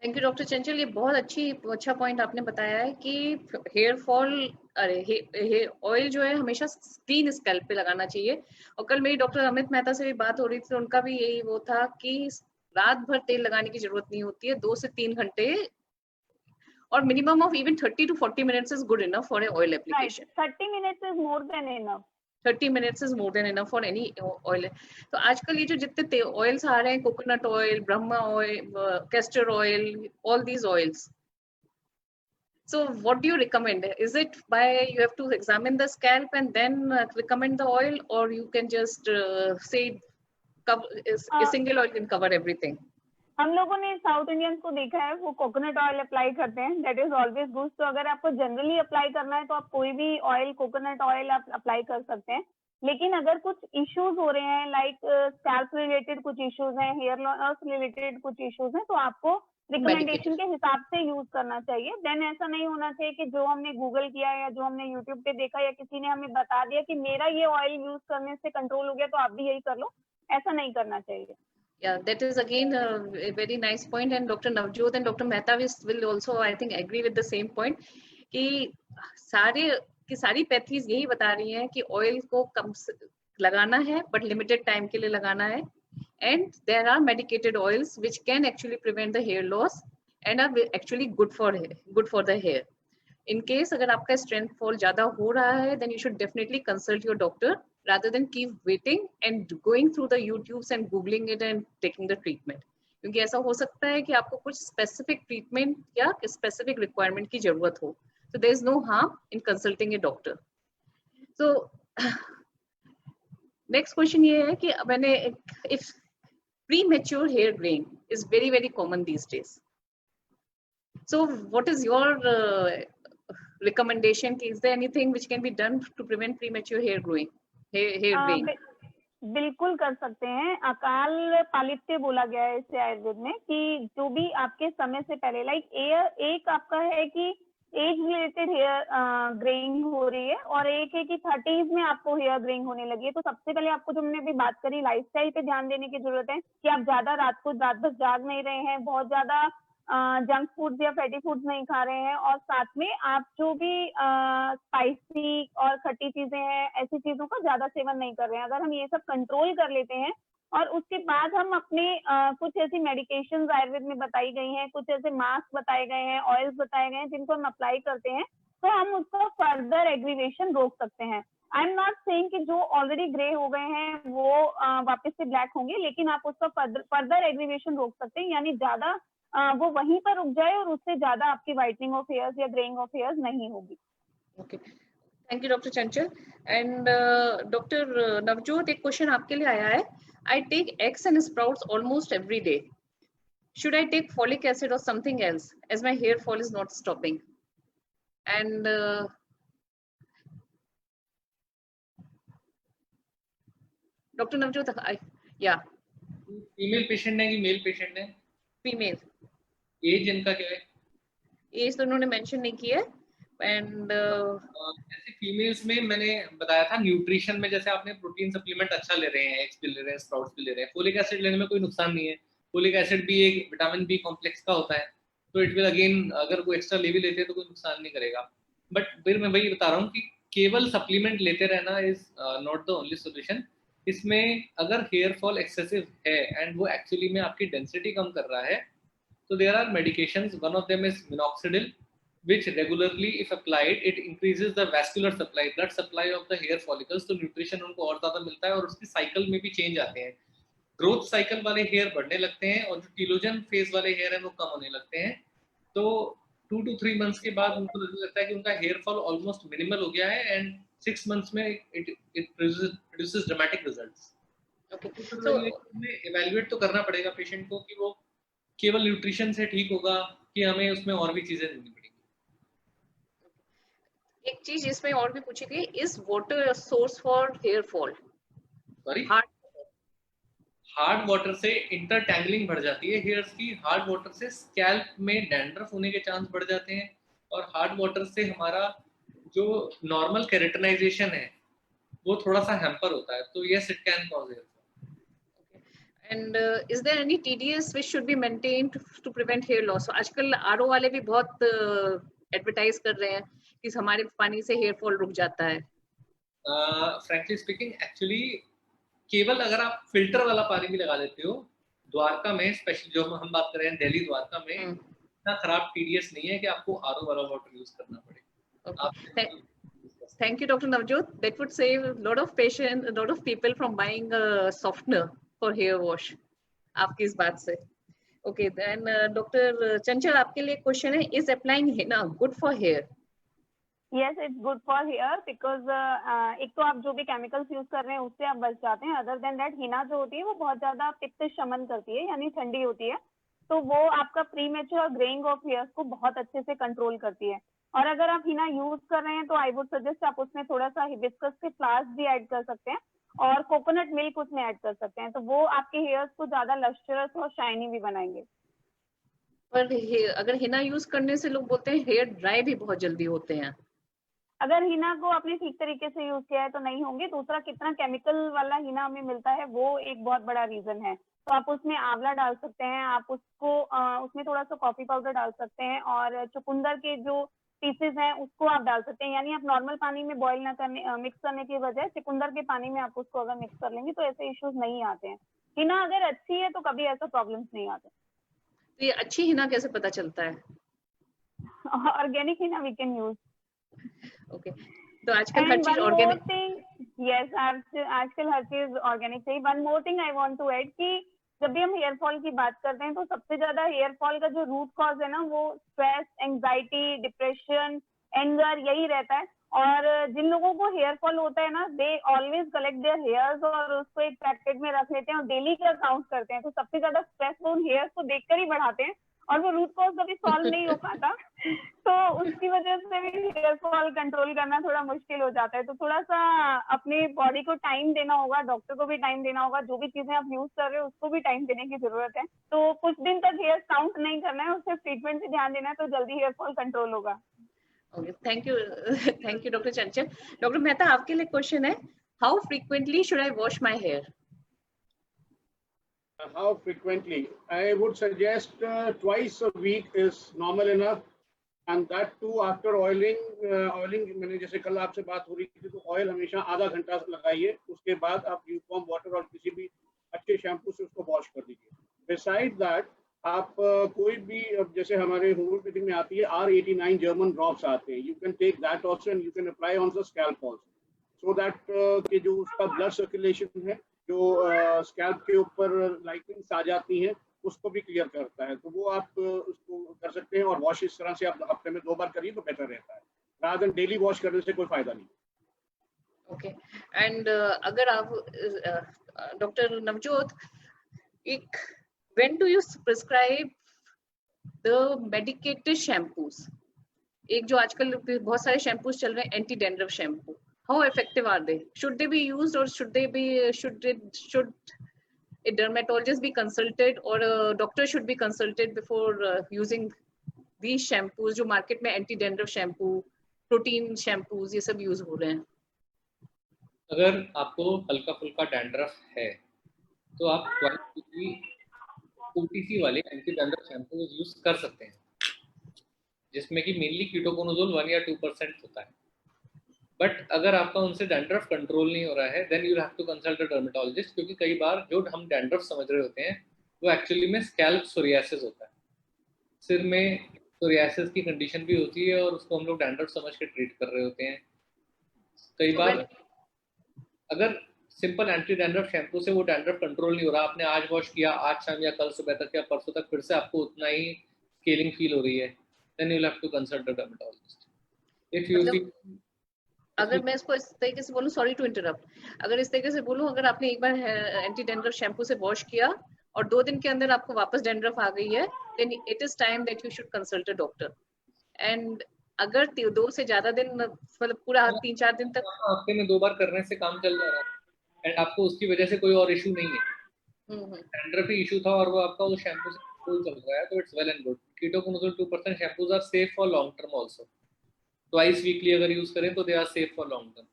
थैंक यू डॉक्टर चंचल, ये बहुत अच्छा पॉइंट आपने बताया है कि हेयर फॉल, अरे ऑयल जो है हमेशा क्लीन स्कैल्प पे लगाना चाहिए। और कल मेरी डॉक्टर अमित मेहता से भी बात हो रही थी, उनका भी यही वो था कि रात भर तेल लगाने की जरूरत नहीं होती है, 2 से 3 घंटे, और minimum of even 30 to 40 minutes is good enough for an oil application. 30 minutes is more than enough. 30 minutes is more than enough for any oil. तो आजकल ये जो जितने ऑयल्स आ रहे हैं, coconut oil, Brahma oil, castor oil, all these oils. So what do you recommend? Is it by you have to examine the scalp and then recommend the oil, or you can just say a single oil can cover everything? हम लोगों ने south Indians को देखा है, वो coconut oil apply करते हैं, that is always good. तो अगर आपको जनरली अप्लाई करना है तो आप कोई भी ऑयल, कोकोनट ऑयल आप अप्लाई कर सकते हैं। लेकिन अगर कुछ इश्यूज हो रहे हैं, लाइक स्कैल्प रिलेटेड कुछ इश्यूज हैं, हेयर लॉस रिलेटेड कुछ इश्यूज हैं, तो आपको रिकमेंडेशन के हिसाब से यूज करना चाहिए। देन ऐसा नहीं होना चाहिए कि जो हमने गूगल किया या जो हमने यूट्यूब पे देखा या किसी ने हमें बता दिया कि मेरा ये ऑयल यूज करने से कंट्रोल हो गया तो आप भी यही कर लो, ऐसा नहीं करना चाहिए। Yeah, that is again a very nice point, and Dr. Navjot and Dr. Mehta will also, I think, agree with the same point कि सारी पैथीज यही बता रही हैं कि ऑयल को कम लगाना है, बट लिमिटेड टाइम के लिए लगाना है, and there are medicated oils which can actually prevent the hair loss and are actually good for the hair. In case अगर आपका strength fall ज़्यादा हो रहा है, then you should definitely consult your doctor rather than keep waiting and going through the YouTubes and googling it and taking the treatment. क्योंकि ऐसा हो सकता है कि आपको कुछ specific treatment या specific requirement की जरूरत हो. So there is no harm in consulting a doctor. So next question ये है कि मैंने if premature hair graying is very very common these days. So what is your recommendation? Is there anything which can be done to prevent premature hair graying? बिल्कुल कर सकते हैं। अकाल पालित्य बोला गया है इसे आयुर्वेद में कि जो भी आपके समय से पहले, एक आपका है कि एज रिलेटेड हेयर ग्रेइंग हो रही है और एक है कि 30s में आपको हेयर ग्रेइंग होने लगी है। तो सबसे पहले आपको, जो हमने अभी बात करी, लाइफस्टाइल पे ध्यान देने की जरूरत है कि आप ज्यादा रात भर जाग नहीं रहे हैं, बहुत ज्यादा जंक फूड्स या फैटी फूड्स नहीं खा रहे हैं, और साथ में आप जो भी स्पाइसी और खट्टी चीजें हैं, ऐसी चीजों का ज्यादा सेवन नहीं कर रहे हैं। अगर हम ये सब कंट्रोल कर लेते हैं और उसके बाद हम अपने कुछ ऐसी मेडिकेशंस आयुर्वेद में बताई गई हैं, कुछ ऐसे मास्क बताए गए हैं, ऑयल्स बताए गए हैं, जिनको हम अप्लाई करते हैं, तो हम उसका फर्दर एग्रीवेशन रोक सकते हैं। आई एम नॉट सेइंग कि जो ऑलरेडी ग्रे हो गए हैं वो वापस से ब्लैक होंगे, लेकिन आप उसका फर्दर एग्रीवेशन रोक सकते हैं, यानी ज्यादा वो वहीं पर रुक जाए और उससे ज्यादा आपकी व्हाइटनिंग ऑफ हेयर्स या ग्रेइंग ऑफ हेयर्स नहीं होगी। Okay, thank you doctor Chanchal. And doctor Navjot, एक क्वेश्चन आपके लिए आया है। I take eggs and sprouts almost every day, should I take folic acid और something else as my hair fall is not stopping? And doctor Navjot, या female patient है कि male patient है? फीमेल। एज इनका क्या है? एज तो उन्होंने मेंशन नहीं किया है। एंड जैसे फीमेल्स में मैंने बताया था, न्यूट्रिशन में जैसे आपने प्रोटीन सप्लीमेंट अच्छा ले रहे हैं, एग्स भी ले रहे हैं, स्प्राउट्स भी ले रहे हैं, फोलिक एसिड लेने में कोई नुकसान नहीं है। फोलिक एसिड भी एक विटामिन बी कॉम्प्लेक्स का होता है, तो इट विल अगेन, अगर कोई एक्स्ट्रा ले भी लेते हैं तो कोई नुकसान नहीं करेगा। बट फिर मैं वही बता रहा हूँ कि केवल सप्लीमेंट लेते रहना is not the only solution. इसमें अगर हेयर फॉल एक्सेसिव है एंड वो एक्चुअली में आपकी डेंसिटी कम कर रहा है, तो there are medications, one of them is minoxidil, which regularly if applied it increases the vascular supply, blood supply of the hair follicles, तो न्यूट्रिशन उनको और ज्यादा मिलता है और उसकी साइकिल में भी चेंज आते हैं। ग्रोथ साइकिल वाले हेयर बढ़ने लगते हैं और जो टीलोजन फेज वाले हेयर है वो कम होने लगते हैं। तो 2 to 3 मंथ्स के बाद उनको लगता है कि उनका हेयर फॉल ऑलमोस्ट मिनिमल हो गया है एंड 6 मंथ्स में it produces dramatic results. Okay, तो इवैल्यूएट तो करना पड़ेगा पेशेंट को कि वो केवल न्यूट्रिशन से ठीक होगा कि हमें उसमें और भी चीजें देनी पड़ेगी। एक चीज इसमें और भी पूछी गई, is water source for hair fall? Sorry, hard water से इंटरटैंगलिंग बढ़ जाती है हेयर्स की। हार्ड वाटर से स्कैल्प में डैंड्रफ होने के चांस बढ़ जाते हैं और हार्ड वाटर से हमारा जो नॉर्मल केराटिनाइजेशन है वो थोड़ा सा हैम्पर होता है। तो yes, it can cause hair fall. And is there any TDS which should be maintained to prevent hair loss? आजकल आरओ वाले भी बहुत एडवर्टाइज कर रहे हैं कि हमारे पानी से हेयर फॉल रुक जाता है। फ्रैंकली स्पीकिंग, एक्चुअली केवल अगर आप फिल्टर वाला पानी भी लगा देते हो, द्वारका में स्पेशली जो हम बात कर रहे हैं दिल्ली द्वारका में, इतना खराब टीडीएस नहीं है कि आपको आरओ वाला वाटर यूज करना पड़े। Thank you, Dr. Navjot. That would save a lot of people from buying a softener for hair wash. आपकी इस बात से। Okay, then Dr. Chanchal, आपके लिए क्वेश्चन है, is applying henna good for hair? Yes, it's good for hair because एक तो आप जो भी केमिकल्स यूज कर रहे हैं उससे आप बच जाते हैं। अदर देन दैट, हिना जो होती है वो बहुत ज्यादा पित्त शमन करती है, यानी ठंडी होती है, तो वो आपका प्रीमेच्योर ग्रेइंग ऑफ हेयर्स को बहुत अच्छे से कंट्रोल करती है। और अगर आप हिना यूज कर रहे हैं तो आई वुड सजेस्ट आप उसमें थोड़ा सा हिबिस्कस के फ्लावर्स भी ऐड कर सकते हैं और कोकोनट मिल्क उसमें ऐड कर सकते हैं, तो वो आपके हेयर्स को ज्यादा लस्ट्रस और शाइनी भी बनाएंगे। पर अगर हिना यूज करने से लोग बोलते हैं हेयर ड्राई भी बहुत जल्दी होते हैं। अगर हीना को आपने ठीक तरीके से यूज किया है तो नहीं होंगे। दूसरा, कितना केमिकल वाला हीना हमें मिलता है वो एक बहुत बड़ा रीजन है। तो आप उसमें आंवला डाल सकते हैं, आप उसको उसमें थोड़ा सा कॉफी पाउडर डाल सकते हैं, और चुकंदर के जो पीसेस हैं उसको आप डाल सकते हैं। यानी आप नॉर्मल पानी में बॉईल ना करने मिक्स करने की बजाय चुकंदर के पानी में आप उसको अगर मिक्स कर लेंगे तो ऐसे इश्यूज नहीं आते हैं। हीना अगर अच्छी है तो कभी ऐसा प्रॉब्लम्स नहीं आते। तो ये अच्छी हीना कैसे पता चलता है? Organic henna we can use. Okay, तो आजकल हर एंड चीज one more organic. Thing, yes, आजकल हर चीज ऑर्गेनिक चाहिए। One more thing I want to add कि जब भी हम हेयर फॉल की बात करते हैं तो सबसे ज्यादा हेयर फॉल का जो रूट कॉज है ना वो स्ट्रेस, एंजाइटी, डिप्रेशन, एंगर यही रहता है। और जिन लोगों को हेयर फॉल होता है ना, they always collect their hairs और उसको एक पैकेट में रख लेते हैं और डेली का काउंट करते हैं। तो सबसे ज्यादा स्ट्रेस वो उन हेयर्स को देखकर ही बढ़ाते हैं और वो रूट कॉज कभी सॉल्व नहीं हो पाता। तो उसकी वजह से भी हेयर फॉल कंट्रोल करना थोड़ा मुश्किल हो जाता है। तो थोड़ा सा अपने बॉडी को टाइम देना होगा, डॉक्टर को भी टाइम देना होगा, जो भी चीजें आप यूज कर रहे हो उसको भी टाइम देने की जरूरत है। तो कुछ दिन तक हेयर काउंट नहीं करना है, उससे ट्रीटमेंट पे ध्यान देना है, तो जल्दी हेयर फॉल कंट्रोल होगा। Okay, thank you thank you doctor Chanchal. Doctor Mehta, आपके लिए क्वेश्चन है, how frequently should I wash my hair? How frequently? I would suggest twice a week is normal enough, and that too after oiling. Oiling मैंने जैसे कल आपसे बात हो रही थी तो ऑयल हमेशा आधा घंटा लगाइए, उसके बाद आप ल्यूकवार्म वाटर और किसी भी अच्छे शैम्पू से उसको वॉश कर दीजिए। बिसाइड दैट आप कोई भी, जैसे हमारे होम्योपैथिक में आती है R89 जर्मन ड्रॉप्स आते हैं, you can take that also and you can apply on the scalp also, so that कि जो उसका ब्लड सर्कुलेशन है, जो स्कैल्प के ऊपर लाइनिंग्स आ जाती हैं, उसको भी क्लियर करता है। तो वो आप उसको कर सकते हैं, और वॉश इस तरह से आप हफ्ते में 2 बार करिए तो बेटर रहता है, रादर देन डेली वॉश करने से कोई फायदा नहीं। ओके, एंड अगर आप डॉक्टर नवजोत, एक when do you prescribe the medicated shampoos? एक जो आजकल बहुत सारे शैम्पूज चल रहे हैं, anti dandruff shampoo, how effective are they? Should they be used, or should a dermatologist be consulted, or a doctor should be consulted before using these shampoos जो market में anti dandruff shampoo, protein shampoos ये सब use हो रहे हैं? अगर आपको हल्का फुल्का डैंड्रफ है तो आप OTC वाले एंटी डैंड्रफ शैम्पू यूज कर सकते हैं, जिसमें कि मेनली कीटोकोनाजोल 1 या 2% होता है। बट अगर आपका उनसे डैंड्रफ कंट्रोल नहीं हो रहा है, then you have to consult a dermatologist, क्योंकि कई बार जो हम डैंड्रफ समझ रहे होते हैं वो एक्चुअली में स्कैल्प सोरियासिस होता है। सिर में सोरियासिस की कंडीशन भी होती है और उसको हम लोग डैंड्रफ समझ के ट्रीट कर रहे होते हैं। कई बार अगर सिंपल एंटी डैंड्रफ शैम्पू से वो डैंड्रफ कंट्रोल नहीं हो रहा, आपने आज वॉश किया, आज शाम या कल सुबह तक या परसों तक फिर से आपको उतना ही स्केलिंग फील हो रही है, then you have to consult a dermatologist. If you feel, अगर मैं इसको इस तरीके से बोलूं, सॉरी टू इंटरप्ट, अगर इस तरीके से बोलूं, अगर आपने एक बार एंटी डैंड्रफ शैम्पू से वॉश किया और 2 दिन के अंदर आपको वापस डैंड्रफ आ गई है, then it is time that you should consult a doctor. And अगर 2 से ज्यादा दिन, मतलब पूरा 3-4 दिन तक हफ्ते में 2 बार करने से काम चल जा रहा है एंड आपको उसकी वजह से कोई और इशू नहीं है, डैंड्रफ ही इशू था और वो आपका उस शैम्पू से कंट्रोल चल रहा है, तो it's well and good. Ketoconazole 2% shampoos are safe for long term also. Twice weekly अगर यूज करें तो they are safe for long term.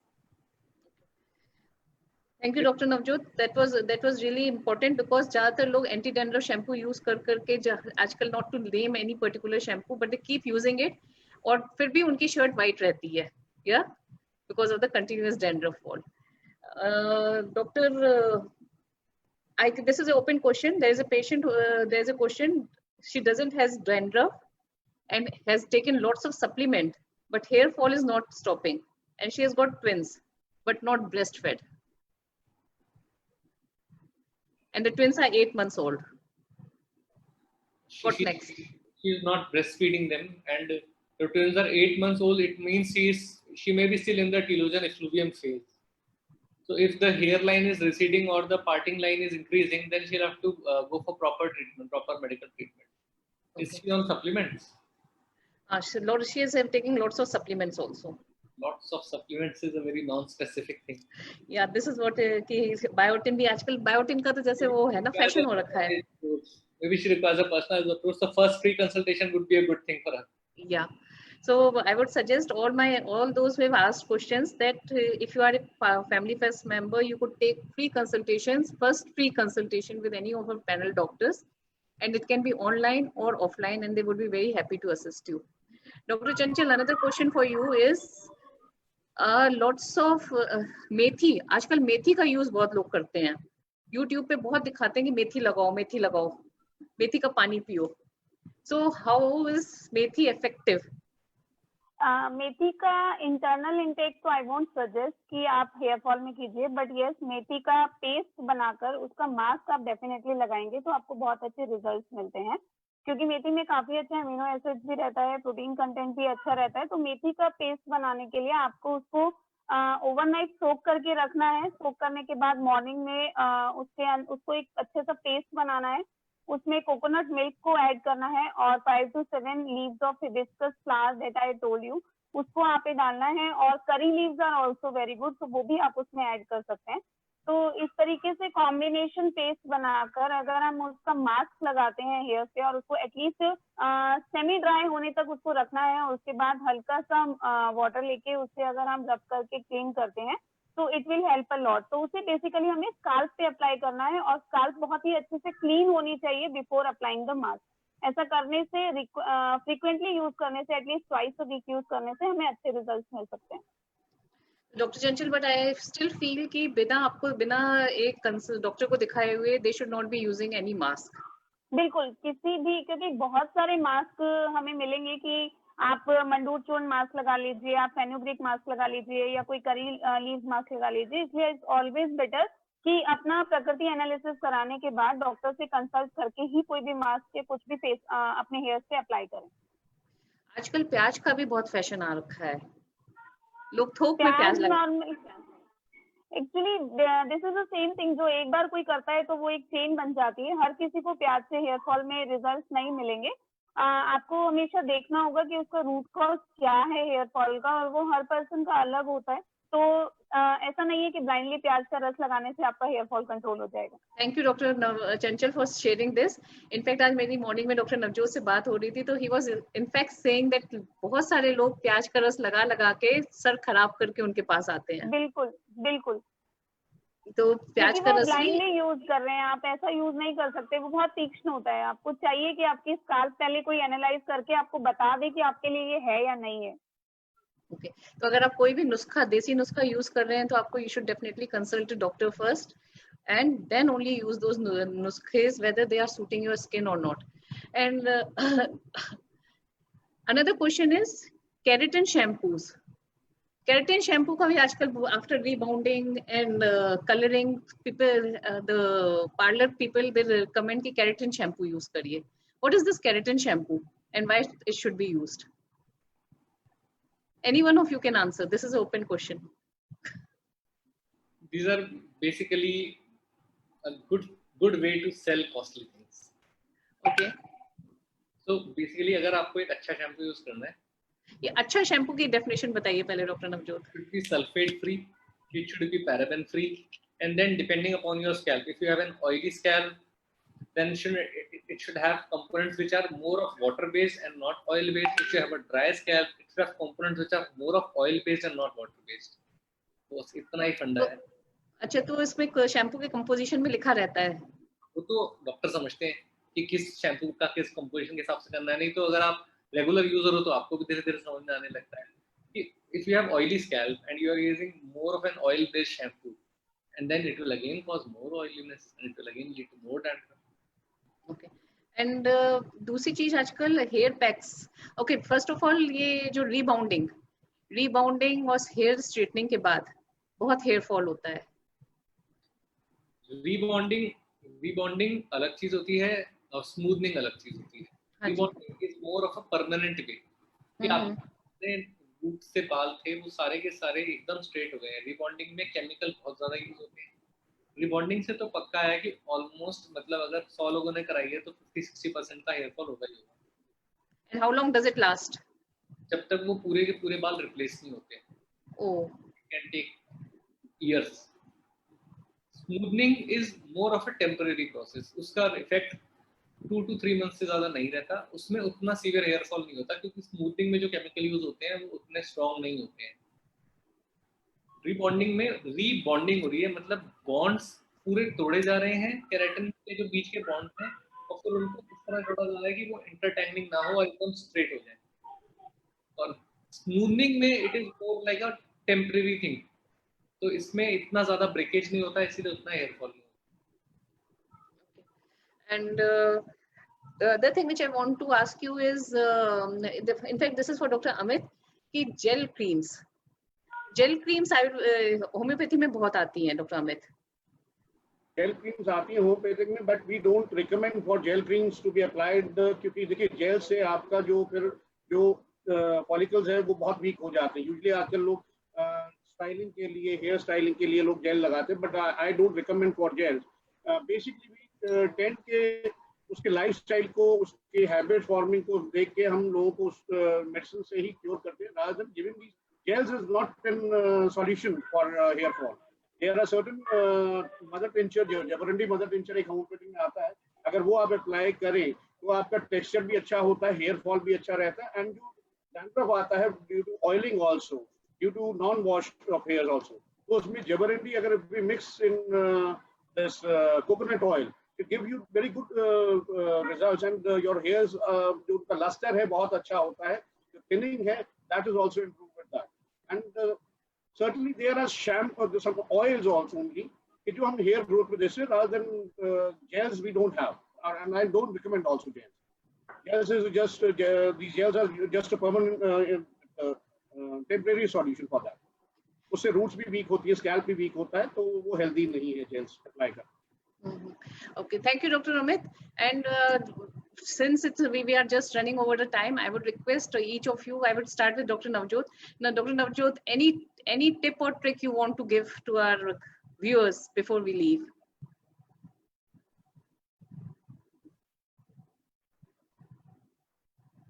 Thank you doctor Navjot, that was really important, because ज्यादातर लोग एंटी डैंड्रफ शैम्पू यूज करके आजकल, not to name any particular shampoo, but they keep using it, और फिर भी उनकी शर्ट वाइट रहती है, या because of the continuous dandruff fall. Doctor, this is an open question. There is a patient, there is a question, she doesn't has dandruff and has taken lots of supplement, but hair fall is not stopping, and she has got twins but not breastfed, and the twins are 8 months old. What next? She is not breastfeeding them, and the twins are 8 months old. It means she may be still in the telogen effluvium phase. So if the hairline is receding or the parting line is increasing, then she'll have to go for proper treatment, proper medical treatment. Okay. Is she on supplements? She is taking lots of supplements also. Lots of supplements is a very non-specific thing. Yeah, this is what कि biotin भी आजकल, biotin का तो जैसे वो है ना, fashion हो रखा है. Maybe she requires a personal approach. The first free consultation would be a good thing for her. Yeah. So I would suggest all those who have asked questions that if you are a Family First member, you could take free consultations, first free consultation with any of our panel doctors, and it can be online or offline, and they would be very happy to assist you. Dr. Chanchal, another question for you is lots of मेथी, आजकल मेथी का use बहुत लोग करते हैं, YouTube पे बहुत दिखाते हैं कि मेथी लगाओ, मेथी लगाओ, मेथी का पानी पियो. So how is methi effective? मेथी का इंटरनल इंटेक तो आई वोंट सजेस्ट कि आप हेयर फॉल में कीजिए, बट यस मेथी का पेस्ट बनाकर उसका मास्क आप डेफिनेटली लगाएंगे तो आपको बहुत अच्छे रिजल्ट्स मिलते हैं, क्योंकि मेथी में काफी अच्छा अमीनो एसिड्स भी रहता है, प्रोटीन कंटेंट भी अच्छा रहता है. तो मेथी का पेस्ट बनाने के लिए आपको उसको ओवरनाइट सोक करके रखना है. सोक करने के बाद मॉर्निंग में उसको एक अच्छे सा पेस्ट बनाना है. उसमें कोकोनट मिल्क को ऐड करना है और 5 to 7 leaves of hibiscus flower that I told you, उसको आप पे डालना है. और curry leaves are also very good, तो वो भी आप उसमें ऐड कर सकते हैं. तो इस तरीके से कॉम्बिनेशन पेस्ट बनाकर अगर हम उसका मास्क लगाते हैं हेयर पे और उसको एटलीस्ट सेमी ड्राई होने तक उसको रखना है, और उसके बाद हल्का सा वाटर लेके उससे अगर हम रब करके क्लीन करते हैं तो it will help a lot. तो उसे बेसिकली हमें स्काल्प पे अप्लाई करना है और स्काल्प बहुत ही अच्छे से क्लीन होनी चाहिए बिफोर अप्लाइंग द मास्क. ऐसा करने से फ्रीक्वेंटली यूज करने से, at least twice a week use करने से हमें अच्छे रिजल्ट्स मिल सकते हैं. Doctor Chanchal, but I still feel कि बिना एक डॉक्टर को दिखाए हुए they should not be using any mask. बिल्कुल किसी भी, क्योंकि बहुत सारे मास्क हमें मिलेंगे कि आप मंडूर चूर्ण मास्क लगा लीजिए, आप फेनुग्रीक मास्क लगा लीजिए, या कोई करी लीव्स मास्क लगा लीजिए. इसलिए इट्स ऑलवेज बेटर कि अपना प्रकृति एनालिसिस कराने के बाद डॉक्टर से कंसल्ट करके ही कोई भी मास्क या कुछ भी फेस अपने हेयर पे अप्लाई करें. आजकल प्याज का भी बहुत फैशन आ रखा है, लोग थोक में प्याज normal actually this is the same thing. जो एक बार कोई करता है तो वो एक चेन बन जाती है. हर किसी को प्याज से हेयर फॉल में रिजल्ट नहीं मिलेंगे. आपको हमेशा देखना होगा कि उसका रूट कॉज क्या है हेयर फॉल का, और वो हर पर्सन का अलग होता है. तो ऐसा नहीं है कि ब्लाइंडली प्याज का रस लगाने से आपका हेयर फॉल कंट्रोल हो जाएगा. Thank you doctor Chanchal for sharing this. In fact आज मेरी मॉर्निंग में डॉक्टर नवजोत से बात हो रही थी, तो he was in fact saying that बहुत सारे लोग प्याज का रस लगा के सर खराब करके उनके पास आते हैं. बिल्कुल बिल्कुल. तो प्याज का रस ब्लाइंडली यूज कर रहे हैं, आप ऐसा यूज नहीं कर सकते. वो बहुत तीक्ष्ण होता है. आपको चाहिए कि आपकी स्काल्प पहले कोई एनालाइज करके आपको बता दे कि आपके लिए ये है या नहीं है. ओके, तो अगर आप कोई भी देसी नुस्खा यूज कर रहे हैं तो आपको you should definitely consult doctor first and then only use those nuskhes whether they are suiting your skin or not. And another question is keratin shampoos. Keratin shampoo का भी आजकल after rebounding and coloring people, the parlor people they recommend कि keratin shampoo use करिए. What is this keratin shampoo and why it should be used? Any one of you can answer. This is an open question. These are basically a good way to sell costly things. Okay. So basically अगर आपको एक अच्छा shampoo use करना है, ये अच्छा shampoo की definition बताइए पहले doctor Navjot. Should be sulfate free, it should be paraben free, and then depending upon your scalp, if you have an oily scalp, then it should have components which are more of water based and not oil based. If you have a dry scalp, it should have components which are more of oil based and not water based. बस इतना ही फंडा है. अच्छा, तो इसमें shampoo के composition में लिखा रहता है? वो तो डॉक्टर समझते हैं कि किस शैम्पू का किस कंपोजिशन के हिसाब से करना है. नहीं तो अगर आप रेगुलर यूजर हो तो आपको भी धीरे धीरे समझ में आने लगता है कि if you have oily scalp and you are using more of an oil based shampoo, and then it will again cause more oiliness and it will again lead to more dandruff. Okay. And दूसरी चीज आजकल hair packs. Okay, first of all ये जो रीबाउंडिंग और hair straightening के बाद बहुत hair fall होता है. रीबॉन्डिंग अलग चीज होती है और स्मूथनिंग अलग चीज होती है. Rebonding is more of a permanent way कि आपने रूट से बाल थे वो सारे के सारे एकदम स्ट्रेट हो गए हैं. रीबॉन्डिंग में केमिकल बहुत ज्यादा यूज होते हैं. रीबॉन्डिंग से तो पक्का है कि ऑलमोस्ट मतलब अगर 100 लोगों ने कराई है तो 50-60% का हेयर फॉल होगा ही होगा. And how long does it last? जब तक वो पूरे के पूरे बाल रिप्लेस नहीं होते. Oh, can take years. Smoothing is more of a temporary process. उसका इफेक्ट 2 to 3 मंथ से ज्यादा नहीं रहता, उसमें उतना सीवियर हेयर फॉल नहीं होता क्योंकि स्मूथनिंग में जो केमिकल यूज होते हैं वो उतने स्ट्रॉन्ग नहीं होते हैं। रीबॉन्डिंग में रीबॉन्डिंग हो रही है, मतलब बॉन्ड्स पूरे तोड़े जा रहे हैं, केराटिन के जो बीच के बॉन्ड्स हैं और फिर उनको इस तरह जोड़ा जा रहा है कि वो इंटरटैंगलिंग ना हो और एकदम स्ट्रेट हो जाए। और स्मूथनिंग में it is more like a temporary thing, तो इसमें इतना ज्यादा ब्रेकेज नहीं होता, इसीलिए उतना हेयर फॉल नहीं होता। And the other thing which I want to ask you is, in fact, this is for Dr. Amit, कि gel creams होम्योपैथी में बहुत आती हैं डॉक्टर अमित। जेल क्रीम्स आती हैं होम्योपैथिक में, but we don't recommend for gel creams to be applied, क्योंकि देखिए जेल से आपका जो फॉलिकल्स है वो बहुत वीक हो जाते हैं। यूजुअली आजकल लोग स्टाइलिंग के लिए, हेयर स्टाइलिंग के लिए लोग जेल लगाते हैं, but I don't recommend for gel. Basically we tend के उसके लाइफस्टाइल को, उसके हैबिट फॉर्मिंग को देख के हम लोगों को उस मेडिसिन से ही क्योर करते हैं, rather than giving these gels is not an solution for hair fall. There are certain mother tincture, जो जबरंडी मदर टिंचर एक होम्योपैथी में आता है, अगर वो आप अप्लाई करें तो आपका टेक्सचर भी अच्छा होता है, हेयर फॉल भी अच्छा रहता है, एंड जो डैंड्रफ आता है due to oiling also, due to non wash of hair also, तो उसमें जबरंडी अगर we mix in this coconut oil, it give you very good results, and your hairs जो उनका luster है बहुत अच्छा होता है, जो thinning है that is also improved with that, and certainly there are shampoo, some oils also only कि जो हम hair growth में देते हैं, rather than gels we don't have, and I don't recommend also gels. Gels is just these gels are just a permanent temporary solution for that. उससे roots भी weak होती है, scalp भी weak होता है, तो वो healthy नहीं है gels apply करना। Okay, thank you, Dr. Amit. And since we are just running over the time, I would request each of you. I would start with Dr. Navjot. Now, Dr. Navjot, any tip or trick you want to give to our viewers before we leave?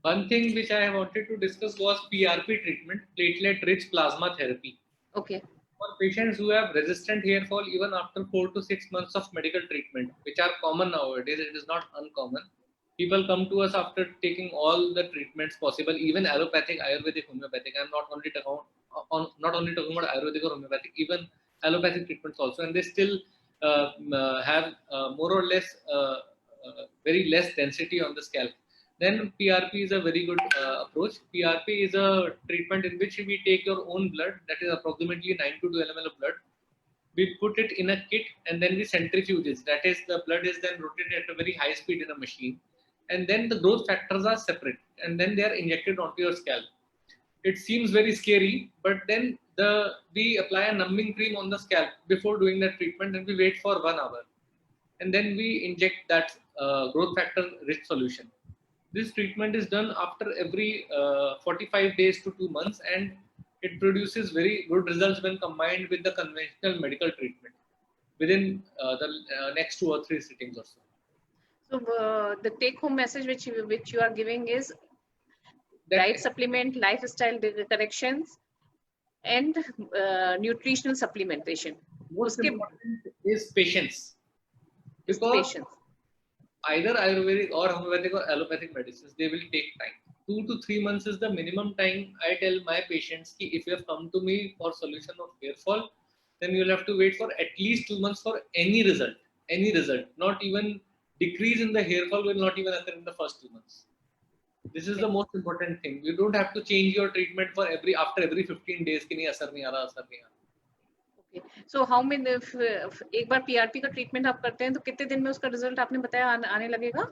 One thing which I wanted to discuss was PRP treatment, platelet-rich plasma therapy. Okay. For patients who have resistant hair fall, even after 4 to 6 months of medical treatment, which are common nowadays, it is not uncommon. People come to us after taking all the treatments possible, even allopathic, Ayurvedic, homeopathic. I'm not only talking about Ayurvedic or homeopathic, even allopathic treatments also, and they still have more or less very less density on the scalp. Then PRP is a very good approach. PRP is a treatment in which we take your own blood, that is approximately 9 to 12 ml of blood. We put it in a kit and then we centrifuge it. That is, the blood is then rotated at a very high speed in a machine. And then the growth factors are separate and then they are injected onto your scalp. It seems very scary, but then we apply a numbing cream on the scalp before doing the treatment and we wait for 1 hour. And then we inject that growth factor rich solution. This treatment is done after every 45 days to 2 months, and it produces very good results when combined with the conventional medical treatment within the next 2 or 3 sittings or so. So the take-home message which you are giving is diet supplement, lifestyle corrections, and nutritional supplementation. Most important is patience, because patience. Either Ayurvedic or homeopathic or allopathic medicines, they will take time. 2 to 3 months is the minimum time I tell my patients ki if you have come to me for solution of hair fall, then you will have to wait for at least 2 months for any result. Any result. Not even decrease in the hair fall will not even occur in the first 2 months. This is the most important thing. You don't have to change your treatment for after every 15 days ki nahi asar nahi aa raha, asar nahi aa raha. So how many, एक बार PRP का treatment आप करते हैं तो कितने दिन में उसका रिजल्ट आपने बताया आने लगेगा?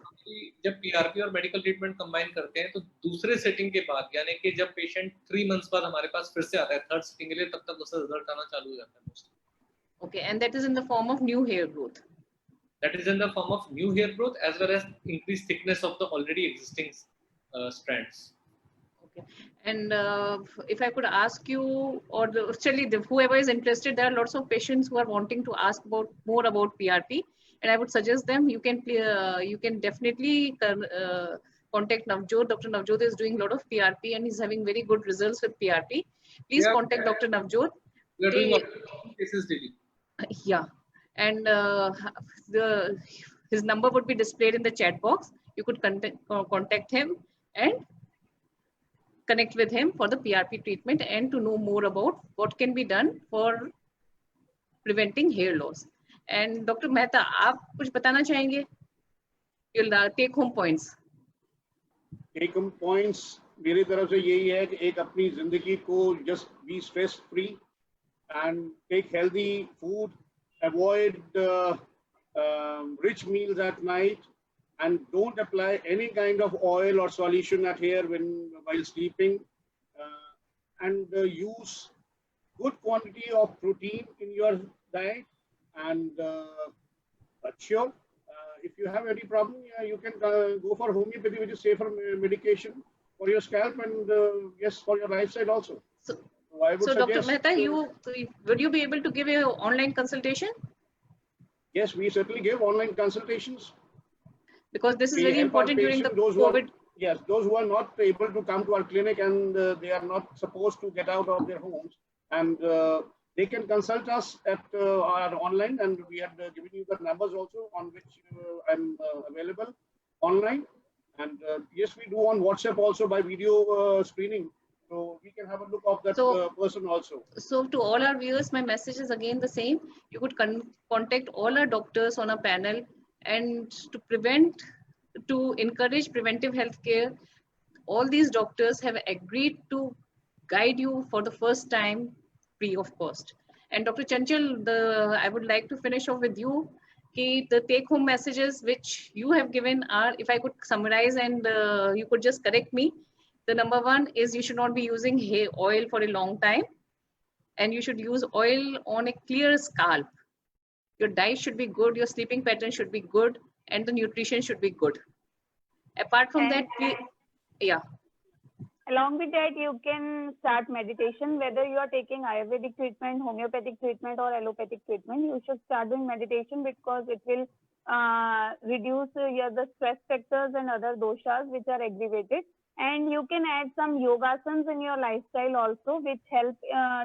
जब PRP और मेडिकल ट्रीटमेंट कंबाइन करते हैं तो दूसरे सेटिंग के बाद, यानी कि जब पेशेंट 3 मंथ्स बाद हमारे पास फिर से आता है थर्ड सेटिंग के लिए, तब तक उसका रिजल्ट आना चालू हो जाता है. Okay, and that is in the form of new hair growth. That is in the form of new hair growth as well as increased thickness of the already existing strands. Okay. And if I could ask you, or actually whoever is interested, there are lots of patients who are wanting to ask more about PRP, and I would suggest them you can definitely contact Navjot. Dr. Navjot is doing a lot of PRP and he's having very good results with PRP. Please contact Dr. Navjot. We are doing cases daily. Yeah, and his number would be displayed in the chat box. You could contact him and connect with him for the PRP treatment and to know more about what can be done for preventing hair loss. And Dr. Mehta, आप कुछ बताना चाहेंगे? Your take home points. Take home points मेरी तरफ से यही है कि एक अपनी जिंदगी को just be stress free and take healthy food, avoid rich meals at night, and don't apply any kind of oil or solution at hair while sleeping, and use good quantity of protein in your diet, and sure, if you have any problem, you can go for homeopathy, which is safer medication for your scalp and yes, for your lifestyle also. So I would Dr. suggest, Mehta, would you be able to give an online consultation? Yes, we certainly give online consultations. Because this is We very help our important during the patients, COVID. Yes, those who are not able to come to our clinic and they are not supposed to get out of their homes, and they can consult us at our online, and we have given you the numbers also on which I'm available online. And yes, we do on WhatsApp also by video screening. So we can have a look of that person also. So to all our viewers, my message is again the same. You could contact all our doctors on a panel, and to encourage preventive health care, all these doctors have agreed to guide you for the first time free of cost. And Dr. Chanchal, I would like to finish off with you. The take home messages which you have given are, if I could summarize and you could just correct me. The number one is you should not be using hair oil for a long time, and you should use oil on a clear scalp. Your diet should be good, your sleeping pattern should be good, and the nutrition should be good. Apart from that, yeah. Along with that, you can start meditation, whether you are taking Ayurvedic treatment, homeopathic treatment, or allopathic treatment. You should start doing meditation because it will reduce the stress factors and other doshas which are aggravated. And you can add some yogasanas in your lifestyle also, which help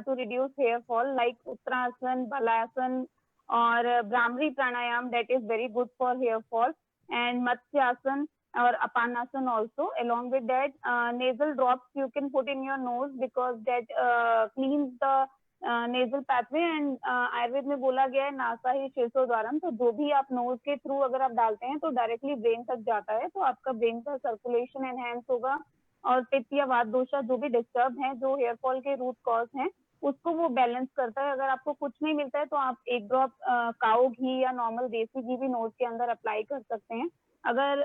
to reduce hair fall, like Uttanasana, Balasana, or Brahmari Pranayam, that is very good for hair fall, and Matsyasana or Apanasana also. Along with that, nasal drops you can put in your nose because that cleans the nasal pathway, and Ayurveda में बोला गया है NASA ही शीर्षो द्वारम, तो जो भी आप knows के through अगर आप डालते हैं तो डायरेक्टली ब्रेन तक जाता है, तो आपका ब्रेन का सर्कुलेशन एनहेंस होगा, और पित्त या वात दोषा जो भी डिस्टर्ब हैं, जो हेयर फॉल के रूट कॉज हैं, उसको वो बैलेंस करता है. अगर आपको कुछ नहीं मिलता है तो आप एक ड्रॉप काऊ घी या नॉर्मल देसी घी भी नोज के अंदर अप्लाई कर सकते हैं. अगर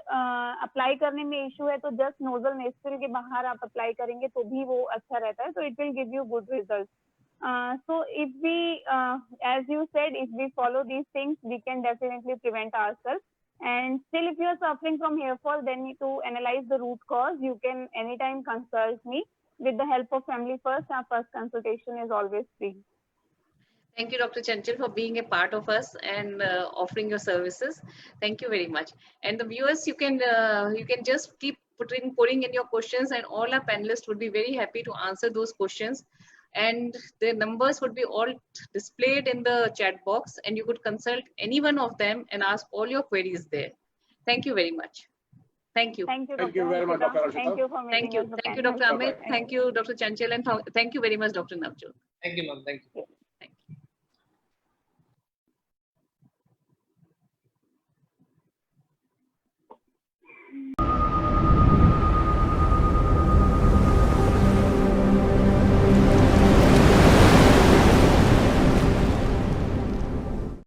अप्लाई करने में इशू है तो जस्ट नोजल नेस्ट्रल के बाहर आप अप्लाई करेंगे तो भी वो अच्छा रहता है. तो it will give you good result. So if we, as you said, if we follow these things, we can definitely prevent ourselves. And still, if you are suffering from hair fall, then to analyze the root cause, you can anytime consult me. With the help of Family First, our first consultation is always free. Thank you, Dr. Chanchal, for being a part of us and offering your services. Thank you very much. And the viewers, you can just keep putting in your questions, and all our panelists would be very happy to answer those questions. And their numbers would be all displayed in the chat box, and you could consult any one of them and ask all your queries there. Thank you very much. Thank you. Thank you, Thank you very much, Dr. Harshita. Thank you for making Thank you. Thank you, Dr. Amit. Thank you, Dr. Chanchal, and thank you very much, Dr. Navjot. Thank you, ma'am. Thank you.